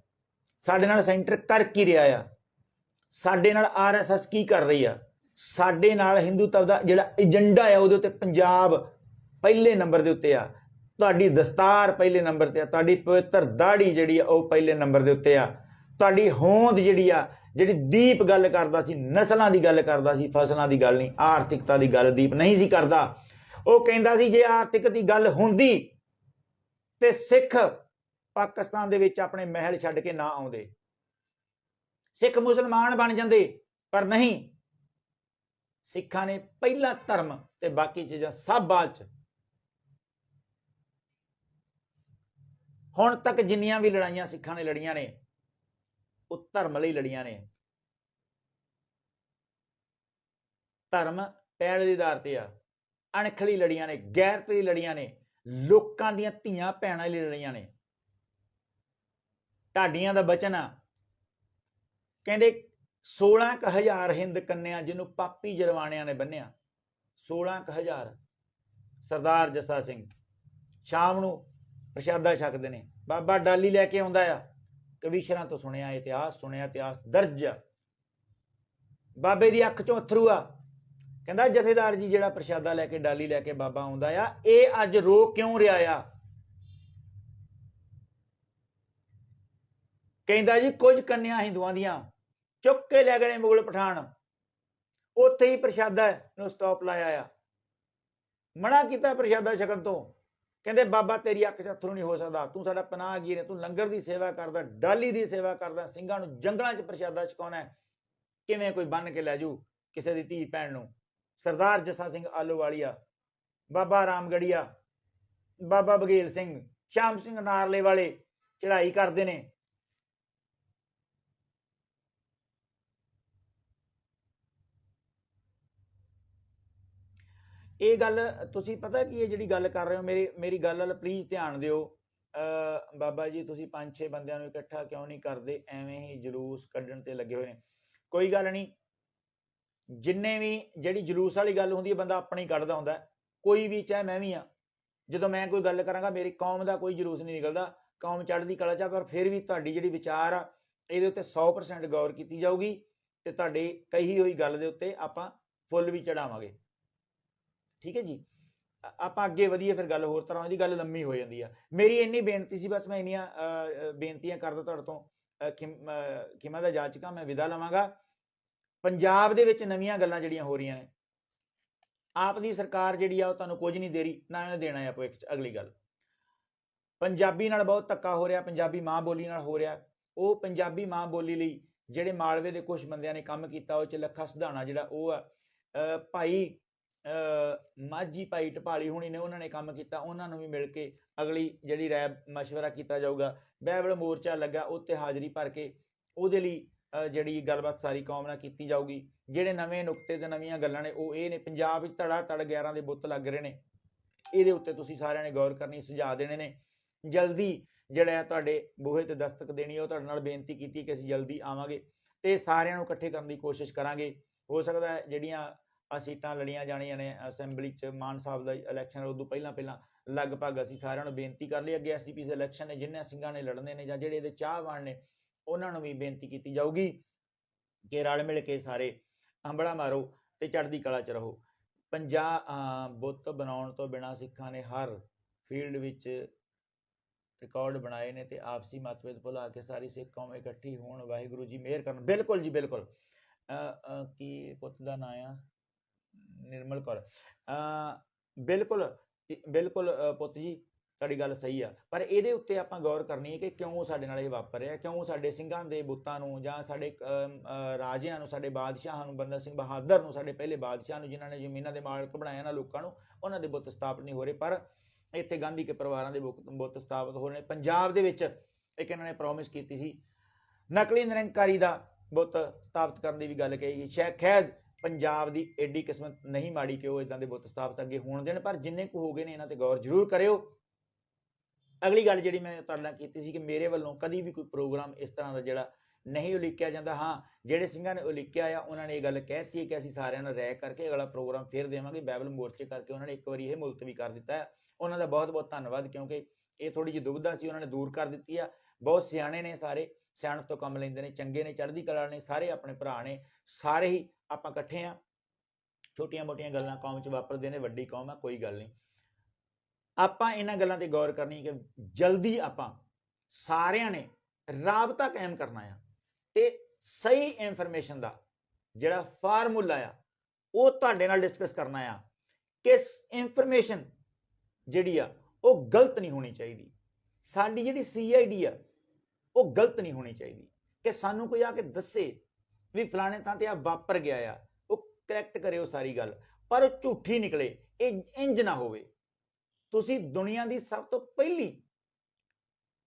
ਸਾਡੇ ਨਾਲ ਸੈਂਟਰ ਕਰ ਕੀ ਰਿਹਾ ਆ, ਸਾਡੇ ਨਾਲ RSS ਕੀ ਕਰ ਰਹੀ ਆ, ਸਾਡੇ ਨਾਲ ਹਿੰਦੂਤਵ ਦਾ ਜਿਹੜਾ ਏਜੰਡਾ ਆ ਉਹਦੇ ਉੱਤੇ ਪੰਜਾਬ ਪਹਿਲੇ ਨੰਬਰ ਦੇ ਉੱਤੇ ਆ, ਤੁਹਾਡੀ ਦਸਤਾਰ ਪਹਿਲੇ ਨੰਬਰ ਤੇ ਆ, ਤੁਹਾਡੀ ਪਵਿੱਤਰ ਦਾੜੀ ਜਿਹੜੀ ਆ ਉਹ ਪਹਿਲੇ ਨੰਬਰ ਦੇ ਉੱਤੇ ਆ, ਤੁਹਾਡੀ ਹੋਂਦ ਜਿਹੜੀ ਆ, ਜਿਹੜੀ ਦੀਪ ਗੱਲ ਕਰਦਾ ਸੀ, ਨਸਲਾਂ ਦੀ ਗੱਲ ਕਰਦਾ ਸੀ, ਫਸਲਾਂ ਦੀ ਗੱਲ ਨਹੀਂ, ਆਰਥਿਕਤਾ ਦੀ ਗੱਲ ਦੀਪ ਨਹੀਂ ਸੀ ਕਰਦਾ। ਉਹ ਕਹਿੰਦਾ ਸੀ ਜੇ ਆਰਥਿਕ ਦੀ ਗੱਲ ਹੁੰਦੀ ਤੇ ਸਿੱਖ ਪਾਕਿਸਤਾਨ ਦੇ ਵਿੱਚ ਆਪਣੇ ਮਹਿਲ ਛੱਡ ਕੇ ਨਾ ਆਉਂਦੇ, ਸਿੱਖ ਮੁਸਲਮਾਨ ਬਣ ਜਾਂਦੇ, ਪਰ ਨਹੀਂ, ਸਿੱਖਾਂ ਨੇ ਪਹਿਲਾ ਧਰਮ ਤੇ ਬਾਕੀ ਚੀਜ਼ਾਂ ਸਭ ਬਾਅਦ 'ਚ। ਹੁਣ ਤੱਕ ਜਿੰਨੀਆਂ ਵੀ ਲੜਾਈਆਂ ਸਿੱਖਾਂ ਨੇ ਲੜੀਆਂ ਨੇ ਉਹ ਧਰਮ ਲਈ ਲੜੀਆਂ ਨੇ। ਧਰਮ ਪਹਿਲ ਦੇ ਆਧਾਰ ਤੇ ਆ, ਅਣਖ ਲਈ ਲੜੀਆਂ ਨੇ, ਗੈਰਤ ਲਈ ਲੜੀਆਂ ਨੇ, ਲੋਕਾਂ ਦੀਆਂ ਧੀਆਂ ਭੈਣਾਂ ਲਈ ਲੜੀਆਂ ਨੇ। ਢਾਡੀਆਂ ਦਾ ਬਚਨ ਆ, ਕਹਿੰਦੇ 16,000 ਹਿੰਦ ਕੰਨਿਆ ਜਿਹਨੂੰ ਪਾਪੀ ਜਰਵਾਣਿਆਂ ਨੇ ਬੰਨਿਆ। 16,000 ਸਰਦਾਰ ਜੱਸਾ ਸਿੰਘ ਸ਼ਾਮ ਨੂੰ ਪ੍ਰਸ਼ਾਦਾ ਛਕਦੇ ਨੇ। ਬਾਬਾ ਡਾਲੀ ਲੈ ਕੇ ਆਉਂਦਾ ਆ, ਕਵੀਸ਼ਰਾਂ ਤੋਂ ਸੁਣਿਆ ਇਤਿਹਾਸ, ਸੁਣਿਆ ਇਤਿਹਾਸ ਦਰਜ ਆ। ਬਾਬੇ ਦੀ ਅੱਖ ਚੋਂ ਅਥਰੂ ਆ, ਕਹਿੰਦਾ ਜਥੇਦਾਰ ਜੀ ਜਿਹੜਾ ਪ੍ਰਸ਼ਾਦਾ ਲੈ ਕੇ ਡਾਲੀ ਲੈ ਕੇ ਬਾਬਾ ਆਉਂਦਾ ਆ, ਇਹ ਅੱਜ ਰੋ ਕਿਉਂ ਰਿਹਾ ਆ? ਕਹਿੰਦਾ ਜੀ ਕੁਝ ਕੰਨਿਆ ਹਿੰਦੂਆਂ ਦੀਆਂ ਚੁੱਕ ਕੇ ਲੈ ਗਏ ਮੁਗਲ ਪਠਾਨ, ਉੱਥੇ ਹੀ ਪ੍ਰਸ਼ਾਦਾ ਨੂੰ ਸਟਾਪ ਲਾਇਆ ਆ, ਮਨਾ ਕੀਤਾ ਪ੍ਰਸ਼ਾਦਾ ਛਕਣ ਤੋਂ। ਕਹਿੰਦੇ ਬਾਬਾ ਤੇਰੀ ਅੱਖ 'ਚ ਅਥਰੂ ਨਹੀਂ ਹੋ ਸਕਦਾ, ਤੂੰ ਸਾਡਾ ਪਨਾਹਗੀਰ ਹੈ, ਤੂੰ ਲੰਗਰ ਦੀ ਸੇਵਾ ਕਰਦਾ, ਡਾਲੀ ਦੀ ਸੇਵਾ ਕਰਦਾ, ਸਿੰਘਾਂ ਨੂੰ ਜੰਗਲਾਂ 'ਚ ਪ੍ਰਸ਼ਾਦਾ ਛਕਾਉਣਾ, ਕਿਵੇਂ ਕੋਈ ਬੰਨ ਕੇ ਲੈ ਜੂ ਕਿਸੇ ਦੀ ਧੀ ਭੈਣ ਨੂੰ? ਸਰਦਾਰ ਜੱਸਾ ਸਿੰਘ ਆਲੂਵਾਲੀਆ, ਬਾਬਾ ਰਾਮਗੜੀਆ, ਬਾਬਾ ਬਘੇਲ ਸਿੰਘ, ਸ਼ਾਮ ਸਿੰਘ ਨਾਰਲੇ ਵਾਲੇ ਚੜ੍ਹਾਈ ਕਰਦੇ ਨੇ। ਇਹ ਗੱਲ ਤੁਸੀਂ ਪਤਾ ਕੀ ਇਹ ਜਿਹੜੀ ਗੱਲ ਕਰ ਰਹੇ ਹੋ, ਮੇਰੀ ਗੱਲ ਵੱਲ ਪਲੀਜ਼ ਧਿਆਨ ਦਿਓ। ਬਾਬਾ ਜੀ ਤੁਸੀਂ 5-6 ਬੰਦਿਆਂ ਨੂੰ ਇਕੱਠਾ ਕਿਉਂ ਨਹੀਂ ਕਰਦੇ, ਐਵੇਂ ਹੀ ਜਲੂਸ ਕੱਢਣ ਤੇ ਲੱਗੇ ਹੋਏ ਨੇ। ਕੋਈ ਗੱਲ ਨਹੀਂ, ਜਿੰਨੇ ਵੀ ਜਿਹੜੀ ਜਲੂਸ ਵਾਲੀ ਗੱਲ ਹੁੰਦੀ ਹੈ ਬੰਦਾ ਆਪਣਾ ਹੀ ਕੱਢਦਾ ਹੁੰਦਾ, ਕੋਈ ਵੀ, ਚਾਹੇ ਮੈਂ ਵੀ ਆ। ਜਦੋਂ ਮੈਂ ਕੋਈ ਗੱਲ ਕਰਾਂਗਾ ਮੇਰੀ ਕੌਮ ਦਾ ਕੋਈ ਜਲੂਸ ਨਹੀਂ ਨਿਕਲਦਾ, ਕੌਮ ਚੜ੍ਹਦੀ ਕਲਾ 'ਚ ਆ, ਪਰ ਫਿਰ ਵੀ ਤੁਹਾਡੀ ਜਿਹੜੀ ਵਿਚਾਰ ਆ ਇਹਦੇ ਉੱਤੇ 100% ਗੌਰ ਕੀਤੀ ਜਾਊਗੀ ਤੇ ਤੁਹਾਡੇ ਕਹੀ ਹੋਈ ਗੱਲ ਦੇ ਉੱਤੇ ਆਪਾਂ ਫੁੱਲ ਵੀ ਚੜਾਵਾਂਗੇ। ਠੀਕ ਹੈ ਜੀ, ਆਪਾਂ ਅੱਗੇ ਵਧੀਏ, ਫਿਰ ਗੱਲ ਹੋਰ ਤਰ੍ਹਾਂ ਦੀ, ਗੱਲ ਲੰਮੀ ਹੋ ਜਾਂਦੀ ਆ। ਮੇਰੀ ਇੰਨੀ ਬੇਨਤੀ ਸੀ, ਬਸ ਮੈਂ ਇੰਨੀਆਂ ਬੇਨਤੀਆਂ ਕਰਦਾ ਤੁਹਾਡੇ ਤੋਂ, ਖਿਮਾ ਦਾ ਜਾਚਕਾਂ, ਮੈਂ ਵਿਦਾ ਲਵਾਂਗਾ। ਪੰਜਾਬ ਦੇ ਵਿੱਚ ਨਵੀਆਂ ਗੱਲਾਂ ਜਿਹੜੀਆਂ ਹੋ ਰਹੀਆਂ ਨੇ, ਆਪ ਦੀ ਸਰਕਾਰ ਜਿਹੜੀ ਆ ਉਹ ਤੁਹਾਨੂੰ ਕੁਝ ਨਹੀਂ ਦੇ ਰਹੀ, ਨਾ ਇਹਨੇ ਦੇਣਾ ਹੈ ਭਵਿੱਖ 'ਚ। ਅਗਲੀ ਗੱਲ, ਪੰਜਾਬੀ ਨਾਲ ਬਹੁਤ ਧੱਕਾ ਹੋ ਰਿਹਾ, ਪੰਜਾਬੀ ਮਾਂ ਬੋਲੀ ਨਾਲ ਹੋ ਰਿਹਾ। ਉਹ ਪੰਜਾਬੀ ਮਾਂ ਬੋਲੀ ਲਈ ਜਿਹੜੇ ਮਾਲਵੇ ਦੇ ਕੁਝ ਬੰਦਿਆਂ ਨੇ ਕੰਮ ਕੀਤਾ, ਉਹ 'ਚ ਲੱਖਾ ਸਿਧਾਣਾ ਜਿਹੜਾ ਉਹ ਆ, ਭਾਈ ਮਾਝੀ ਭਾਈ ਢਪਾਲੀ ਹੋਣੀ ਨੇ, ਉਹਨਾਂ ਨੇ ਕੰਮ ਕੀਤਾ, ਉਹਨਾਂ ਨੂੰ ਵੀ ਮਿਲ ਕੇ ਅਗਲੀ ਜਿਹੜੀ ਰਾਏ ਮਸ਼ਵਰਾ ਕੀਤਾ ਜਾਊਗਾ। ਬਾਈਬਲ ਮੋਰਚਾ ਲੱਗਾ, ਉੱਤੇ ਹਾਜ਼ਰੀ ਭਰ ਕੇ ਉਹਦੇ ਲਈ ਜਿਹੜੀ ਗੱਲਬਾਤ ਸਾਰੀ ਕੌਮ ਨਾਲ ਕੀਤੀ ਜਾਊਗੀ। ਜਿਹੜੇ ਨਵੇਂ ਨੁਕਤੇ ਤੇ ਨਵੀਆਂ ਗੱਲਾਂ ਨੇ ਉਹ ਇਹ ਨੇ, ਪੰਜਾਬ ਵਿੱਚ ਧੜਾ ਧੜ 11 ਦੇ ਬੁੱਤ ਲੱਗ ਰਹੇ ਨੇ, ਇਹਦੇ ਉੱਤੇ ਤੁਸੀਂ ਸਾਰਿਆਂ ਨੇ ਗੌਰ ਕਰਨੀ, ਸੁਝਾਅ ਦੇਣੇ ਨੇ। ਜਲਦੀ ਜਿਹੜਾ ਤੁਹਾਡੇ ਬੂਹੇ ਤੇ ਦਸਤਕ ਦੇਣੀ, ਉਹ ਤੁਹਾਡੇ ਨਾਲ ਬੇਨਤੀ ਕੀਤੀ ਕਿ ਅਸੀਂ ਜਲਦੀ ਆਵਾਂਗੇ ਤੇ ਸਾਰਿਆਂ ਨੂੰ ਇਕੱਠੇ ਕਰਨ ਦੀ ਕੋਸ਼ਿਸ਼ ਕਰਾਂਗੇ। ਹੋ ਸਕਦਾ ਜਿਹੜੀਆਂ ਸੀਟਾਂ ਲੜੀਆਂ ਜਾਣੀਆਂ ਨੇ ਅਸੈਂਬਲੀ 'ਚ, ਮਾਨ ਸਾਹਿਬ ਦਾ ਇਲੈਕਸ਼ਨ ਉਦੋਂ ਪਹਿਲਾਂ ਲਗਭਗ ਅਸੀਂ ਸਾਰਿਆਂ ਨੂੰ ਬੇਨਤੀ ਕਰ ਲਈ। ਅੱਗੇ ਐਸਜੀਪੀਸੀ ਦੇ ਇਲੈਕਸ਼ਨ ਨੇ, ਜਿੰਨੇ ਸਿੰਘਾਂ ਨੇ ਲੜਨੇ ਨੇ ਜਾਂ ਜਿਹੜੇ ਇਹਦੇ ਚਾਹਵਾਨ ਨੇ, ਉਹਨਾਂ ਨੂੰ ਵੀ ਬੇਨਤੀ ਕੀਤੀ ਜਾਊਗੀ ਕਿ ਰਲ ਮਿਲ ਕੇ ਸਾਰੇ ਅੰਬੜਾ ਮਾਰੋ ਤੇ ਚੜ੍ਹਦੀ ਕਲਾ 'ਚ ਰਹੋ। ਬੁੱਤ ਬਣਾਉਣ ਤੋਂ ਬਿਨਾਂ ਸਿੱਖਾਂ ਨੇ ਹਰ ਫੀਲਡ ਵਿੱਚ ਰਿਕਾਰਡ ਬਣਾਏ ਨੇ ਤੇ ਆਪਸੀ ਮਤਭੇਦ ਭੁਲਾ ਕੇ ਸਾਰੀ ਸਿੱਖ ਕੌਮ ਇਕੱਠੀ ਹੋਣ, ਵਾਹਿਗੁਰੂ ਜੀ ਮਿਹਰ ਕਰਨ। ਬਿਲਕੁਲ ਜੀ ਬਿਲਕੁਲ। ਕੀ ਪੁੱਤ ਦਾ ਨਾਂ ਆ? ਨਿਰਮਲ ਕੌਰ। ਬਿਲਕੁਲ ਬਿਲਕੁਲ ਪੁੱਤ ਜੀ, ਤੁਹਾਡੀ ਗੱਲ ਸਹੀ ਆ, ਪਰ ਇਹਦੇ ਉੱਤੇ ਆਪਾਂ ਗੌਰ ਕਰਨੀ ਹੈ ਕਿ ਕਿਉਂ ਸਾਡੇ ਨਾਲ ਇਹ ਵਾਪਰ ਰਿਹਾ, ਕਿਉਂ ਸਾਡੇ ਸਿੰਘਾਂ ਦੇ ਬੁੱਤਾਂ ਨੂੰ ਜਾਂ ਸਾਡੇ ਰਾਜਿਆਂ ਨੂੰ, ਸਾਡੇ ਬਾਦਸ਼ਾਹਾਂ ਨੂੰ, ਬੰਦਾ ਸਿੰਘ ਬਹਾਦਰ ਨੂੰ, ਸਾਡੇ ਪਹਿਲੇ ਬਾਦਸ਼ਾਹ ਨੂੰ, ਜਿਨ੍ਹਾਂ ਨੇ ਜ਼ਮੀਨਾਂ ਦੇ ਮਾਲਕ ਬਣਾਇਆ ਨਾ ਲੋਕਾਂ ਨੂੰ, ਉਹਨਾਂ ਦੇ ਬੁੱਤ ਸਥਾਪਿਤ ਨਹੀਂ ਹੋ ਰਹੇ। ਪਰ ਇੱਥੇ ਗਾਂਧੀ ਕੇ ਪਰਿਵਾਰਾਂ ਦੇ ਬੁੱਤ ਸਥਾਪਿਤ ਹੋ ਰਹੇ ਨੇ। ਪੰਜਾਬ ਦੇ ਵਿੱਚ ਇੱਕ ਇਹਨਾਂ ਨੇ ਪ੍ਰੋਮਿਸ ਕੀਤੀ ਸੀ ਨਕਲੀ ਨਿਰੰਕਾਰੀ ਦਾ ਬੁੱਤ ਸਥਾਪਿਤ ਕਰਨ ਦੀ ਵੀ ਗੱਲ ਕਹੀ ਗਈ। ਸ਼ਾਇਦ ਪੰਜਾਬ ਦੀ ਐਡੀ ਕਿਸਮਤ ਨਹੀਂ ਮਾੜੀ ਕਿ ਉਹ ਇਦਾਂ ਦੇ ਬੁੱਤ ਸਥਾਪਿਤ ਅੱਗੇ ਹੋਣ ਦੇਣ, ਪਰ ਜਿੰਨੇ ਕੁ ਹੋ ਗਏ ਨੇ ਇਹਨਾਂ ਤੇ ਗੌਰ ਜ਼ਰੂਰ ਕਰਿਓ। ਅਗਲੀ ਗੱਲ ਜਿਹੜੀ ਮੈਂ ਤੁਹਾਡੇ ਨਾਲ ਕੀਤੀ ਸੀ ਕਿ ਮੇਰੇ ਵੱਲੋਂ ਕਦੀ ਵੀ ਕੋਈ ਪ੍ਰੋਗਰਾਮ ਇਸ ਤਰ੍ਹਾਂ ਦਾ ਜਿਹੜਾ ਨਹੀਂ ਉਲੀਕਿਆ ਜਾਂਦਾ। ਹਾਂ, ਜਿਹੜੇ ਸਿੰਘਾਂ ਨੇ ਉਲੀਕਿਆ ਆ ਉਹਨਾਂ ਨੇ ਇਹ ਗੱਲ ਕਹਿਤੀ ਹੈ ਕਿ ਅਸੀਂ ਸਾਰਿਆਂ ਨਾਲ ਰਾਏ ਕਰਕੇ ਅਗਲਾ ਪ੍ਰੋਗਰਾਮ ਫਿਰ ਦੇਵਾਂਗੇ। ਬਾਈਬਲ ਮੋਰਚੇ ਕਰਕੇ ਉਹਨਾਂ ਨੇ ਇੱਕ ਵਾਰੀ ਇਹ ਮੁਲਤਵੀ ਕਰ ਦਿੱਤਾ ਹੈ, ਉਹਨਾਂ ਦਾ ਬਹੁਤ ਬਹੁਤ ਧੰਨਵਾਦ, ਕਿਉਂਕਿ ਇਹ ਥੋੜੀ ਜਿਹੀ ਦੁਬਿਧਾ ਸੀ, ਉਹਨਾਂ ਨੇ ਦੂਰ ਕਰ ਦਿੱਤੀ ਆ। ਬਹੁਤ ਸਿਆਣੇ ਨੇ ਸਾਰੇ, ਸਿਆਣਪ ਤੋਂ ਕੰਮ ਲੈਂਦੇ ਨੇ, ਚੰਗੇ ਨੇ, ਚੜ੍ਹਦੀ ਕਲਾ ਨੇ, ਸਾਰੇ ਆਪਣੇ ਭਰਾ ਨੇ, ਸਾਰੇ ਹੀ ਆਪਾਂ ਇਕੱਠੇ ਆ। ਛੋਟੀਆਂ ਮੋਟੀਆਂ ਗੱਲਾਂ ਕੌਮ 'ਚ ਵਾਪਰਦੇ ਨੇ, ਵੱਡੀ ਕੌਮ ਆ, ਕੋਈ ਗੱਲ ਨਹੀਂ। ਆਪਾਂ ਇਹਨਾਂ ਗੱਲਾਂ ਤੇ ਗੌਰ ਕਰਨੀ ਕਿ ਜਲਦੀ ਆਪਾਂ ਸਾਰਿਆਂ ਨੇ ਰਾਬਤਾ ਕਾਇਮ ਕਰਨਾ ਆ ਤੇ ਸਹੀ ਇਨਫੋਰਮੇਸ਼ਨ ਦਾ ਜਿਹੜਾ ਫਾਰਮੂਲਾ ਆ ਉਹ ਤੁਹਾਡੇ ਨਾਲ ਡਿਸਕਸ ਕਰਨਾ ਆ ਕਿ ਇਨਫੋਰਮੇਸ਼ਨ ਜਿਹੜੀ ਆ ਉਹ ਗਲਤ ਨਹੀਂ ਹੋਣੀ ਚਾਹੀਦੀ। ਸਾਡੀ ਜਿਹੜੀ CID ਆ ਉਹ ਗਲਤ ਨਹੀਂ ਹੋਣੀ ਚਾਹੀਦੀ ਕਿ ਸਾਨੂੰ ਕੋਈ ਆ ਕੇ ਦੱਸੇ ਵੀ ਫਲਾਣੇ ਥਾਂ ਤੇ ਆ ਵਾਪਰ ਗਿਆ ਆ, ਉਹ ਕਰੈਕਟ ਕਰਿਓ ਸਾਰੀ ਗੱਲ, ਪਰ ਉਹ ਝੂਠੀ ਨਿਕਲੇ, ਇਹ ਇੰਜ ਨਾ ਹੋਵੇ। ਤੁਸੀਂ ਦੁਨੀਆ ਦੀ ਸਭ ਤੋਂ ਪਹਿਲੀ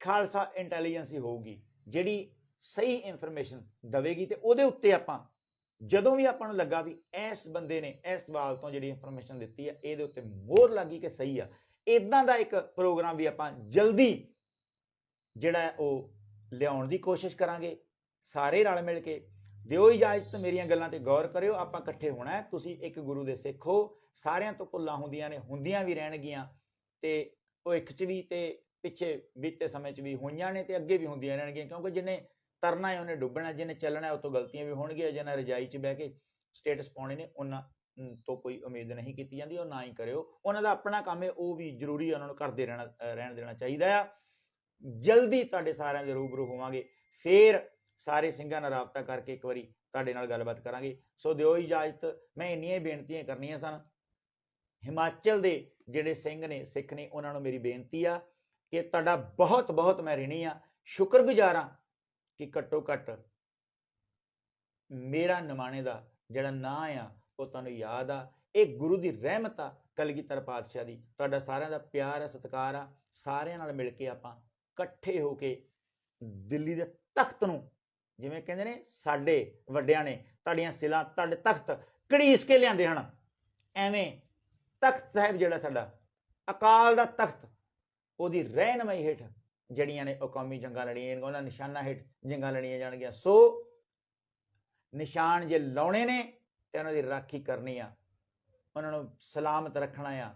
ਖਾਲਸਾ ਇੰਟੈਲੀਜੈਂਸੀ ਹੋਊਗੀ ਜਿਹੜੀ ਸਹੀ ਇਨਫੋਰਮੇਸ਼ਨ ਦੇਵੇਗੀ, ਤੇ ਉਹਦੇ ਉੱਤੇ ਆਪਾਂ ਜਦੋਂ ਵੀ ਆਪਾਂ ਨੂੰ ਲੱਗਾ ਵੀ ਇਸ ਬੰਦੇ ਨੇ ਇਸ ਸਵਾਲ ਤੋਂ ਜਿਹੜੀ ਇਨਫੋਰਮੇਸ਼ਨ ਦਿੱਤੀ ਆ ਇਹਦੇ ਉੱਤੇ ਮੋਹਰ ਲੱਗੀ ਕਿ ਸਹੀ ਆ, ਇਦਾਂ ਦਾ ਇੱਕ ਪ੍ਰੋਗਰਾਮ ਵੀ ਆਪਾਂ ਜਲਦੀ ਜਿਹੜਾ ਉਹ ਲਿਆਉਣ ਦੀ ਕੋਸ਼ਿਸ਼ ਕਰਾਂਗੇ। ਸਾਰੇ ਰਲ ਮਿਲ ਕੇ ਦਿਓ ਇਜਾਜ਼ਤ, ਮੇਰੀਆਂ ਗੱਲਾਂ ਤੇ ਗੌਰ ਕਰਿਓ। ਆਪਾਂ ਇਕੱਠੇ ਹੋਣਾ, ਤੁਸੀਂ ਇੱਕ ਗੁਰੂ ਦੇ ਸਿੱਖ ਹੋ, ਸਾਰਿਆਂ ਤੋਂ ਭੁੱਲਾਂ ਹੁੰਦੀਆਂ ਨੇ, ਹੁੰਦੀਆਂ ਵੀ ਰਹਿਣਗੀਆਂ ਤੇ ਭਵਿੱਖ 'ਚ ਵੀ ਤੇ ਪਿੱਛੇ ਬੀਤੇ ਸਮੇਂ 'ਚ ਵੀ ਹੋਈਆਂ ਨੇ ਤੇ ਅੱਗੇ ਵੀ ਹੁੰਦੀਆਂ ਰਹਿਣਗੀਆਂ, ਕਿਉਂਕਿ ਜਿਹਨੇ ਤਰਨਾ ਹੈ ਉਹਨੇ ਡੁੱਬਣਾ, ਜਿਹਨੇ ਚੱਲਣਾ ਉਹ ਤੋਂ ਗਲਤੀਆਂ ਵੀ ਹੋਣਗੀਆਂ। ਜਿਹਨਾਂ ਰਜਾਈ 'ਚ ਬਹਿ ਕੇ ਸਟੇਟਸ ਪਾਉਣੇ ਨੇ ਉਹਨਾਂ ਤੋਂ ਕੋਈ ਉਮੀਦ ਨਹੀਂ ਕੀਤੀ ਜਾਂਦੀ, ਉਹ ਨਾ ਹੀ ਕਰਿਓ। ਉਹਨਾਂ ਦਾ ਆਪਣਾ ਕੰਮ ਹੈ, ਉਹ ਵੀ ਜ਼ਰੂਰੀ ਉਹਨਾਂ ਨੂੰ ਕਰਦੇ ਰਹਿਣ ਦੇਣਾ ਚਾਹੀਦਾ ਆ। ਜਲਦੀ ਤੁਹਾਡੇ ਸਾਰਿਆਂ ਦੇ ਰੂਬਰੂ ਹੋਵਾਂਗੇ, ਫੇਰ ਸਾਰੇ ਸਿੰਘਾਂ ਨਾਲ ਰਾਬਤਾ ਕਰਕੇ ਇੱਕ ਵਾਰੀ ਤੁਹਾਡੇ ਨਾਲ ਗੱਲਬਾਤ ਕਰਾਂਗੇ। ਸੋ ਦਿਓ ਇਜਾਜ਼ਤ, ਮੈਂ ਇੰਨੀਆਂ ਬੇਨਤੀਆਂ ਕਰਨੀਆਂ ਸਨ। ਹਿਮਾਚਲ ਦੇ ਜਿਹੜੇ ਸਿੰਘ ਨੇ, ਸਿੱਖ ਨੇ, ਉਹਨਾਂ ਨੂੰ ਮੇਰੀ ਬੇਨਤੀ ਆ ਕਿ ਤੁਹਾਡਾ ਬਹੁਤ ਬਹੁਤ ਮੈਂ ਰਿਣੀ ਆ, ਸ਼ੁਕਰਗੁਜ਼ਾਰ ਹਾਂ ਕਿ ਘੱਟੋ ਘੱਟ ਮੇਰਾ ਨਿਮਾਣੇ ਦਾ ਜਿਹੜਾ ਨਾਂ ਆ ਉਹ ਤੁਹਾਨੂੰ ਯਾਦ ਆ। ਇਹ ਗੁਰੂ ਦੀ ਰਹਿਮਤ ਆ, ਕਲਗੀਧਰ ਪਾਤਸ਼ਾਹ ਦੀ। ਤੁਹਾਡਾ ਸਾਰਿਆਂ ਦਾ ਪਿਆਰ ਆ, ਸਤਿਕਾਰ ਆ। ਸਾਰਿਆਂ ਨਾਲ ਮਿਲ ਕੇ ਆਪਾਂ ਇਕੱਠੇ ਹੋ ਕੇ ਦਿੱਲੀ ਦੇ ਤਖਤ ਨੂੰ, ਜਿਵੇਂ ਕਹਿੰਦੇ ਨੇ ਸਾਡੇ ਵੱਡਿਆਂ ਨੇ ਤੁਹਾਡੀਆਂ ਸਿਲਾਂ, ਤੁਹਾਡੇ ਤਖਤ ਘੜੀਸ ਕੇ ਲਿਆਂਦੇ ਹਨ, ਐਵੇਂ ਤਖਤ ਸਾਹਿਬ ਜਿਹੜਾ ਸਾਡਾ ਅਕਾਲ ਦਾ ਤਖਤ, ਉਹਦੀ ਰਹਿਨਮਾਈ ਹੇਠ ਜਿਹੜੀਆਂ ਨੇ ਉਹ ਕੌਮੀ ਜੰਗਾਂ ਲੜੀਆਂ, ਉਹਨਾਂ ਨਿਸ਼ਾਨਾਂ ਹੇਠ ਜੰਗਾਂ ਲੜੀਆਂ ਜਾਣਗੀਆਂ। ਸੋ ਨਿਸ਼ਾਨ ਜੇ ਲਾਉਣੇ ਨੇ ਤੇ ਉਹਨਾਂ ਦੀ ਰਾਖੀ ਕਰਨੀ ਆ, ਉਹਨਾਂ ਨੂੰ ਸਲਾਮਤ ਰੱਖਣਾ ਆ,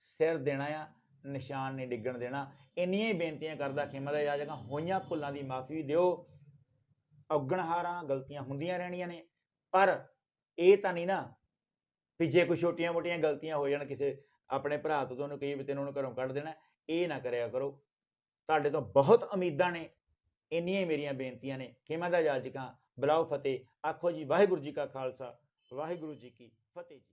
ਸਿਰ ਦੇਣਾ ਆ, ਨਿਸ਼ਾਨ ਨਹੀਂ ਡਿੱਗਣ ਦੇਣਾ। ਇੰਨੀਆਂ ਹੀ ਬੇਨਤੀਆਂ ਕਰਦਾ ਖਿਮਾ ਦਾ ਇਜਾਜ਼ਤ, ਹੋਈਆਂ ਭੁੱਲਾਂ ਦੀ ਮਾਫੀ ਵੀ ਦਿਓ। ਔਗਣਹਾਰਾਂ ਗਲਤੀਆਂ ਹੁੰਦੀਆਂ ਰਹਿਣੀਆਂ ਨੇ, ਪਰ ਇਹ ਤਾਂ ਨਹੀਂ ਨਾ ਵੀ ਜੇ ਕੋਈ ਛੋਟੀਆਂ ਮੋਟੀਆਂ ਗਲਤੀਆਂ ਹੋ ਜਾਣ ਕਿਸੇ ਆਪਣੇ ਭਰਾ ਤੋਂ, ਉਹਨੂੰ ਕਹੀ ਵੀ ਤੈਨੂੰ ਉਹਨੂੰ ਘਰੋਂ ਕੱਢ ਦੇਣਾ, ਇਹ ਨਾ ਕਰਿਆ ਕਰੋ। ਤੁਹਾਡੇ ਤੋਂ ਬਹੁਤ ਉਮੀਦਾਂ ਨੇ, ਇੰਨੀਆਂ ਹੀ ਮੇਰੀਆਂ ਬੇਨਤੀਆਂ ਨੇ। ਖਿਮਾ ਦਾ ਇਜਾਜ਼ਤ, ਬੁਲਾਓ ਫਤਿਹ, ਆਖੋ ਜੀ ਵਾਹਿਗੁਰੂ ਜੀ ਕਾ ਖਾਲਸਾ, ਵਾਹਿਗੁਰੂ ਜੀ ਕੀ ਫਤਿਹ ਜੀ।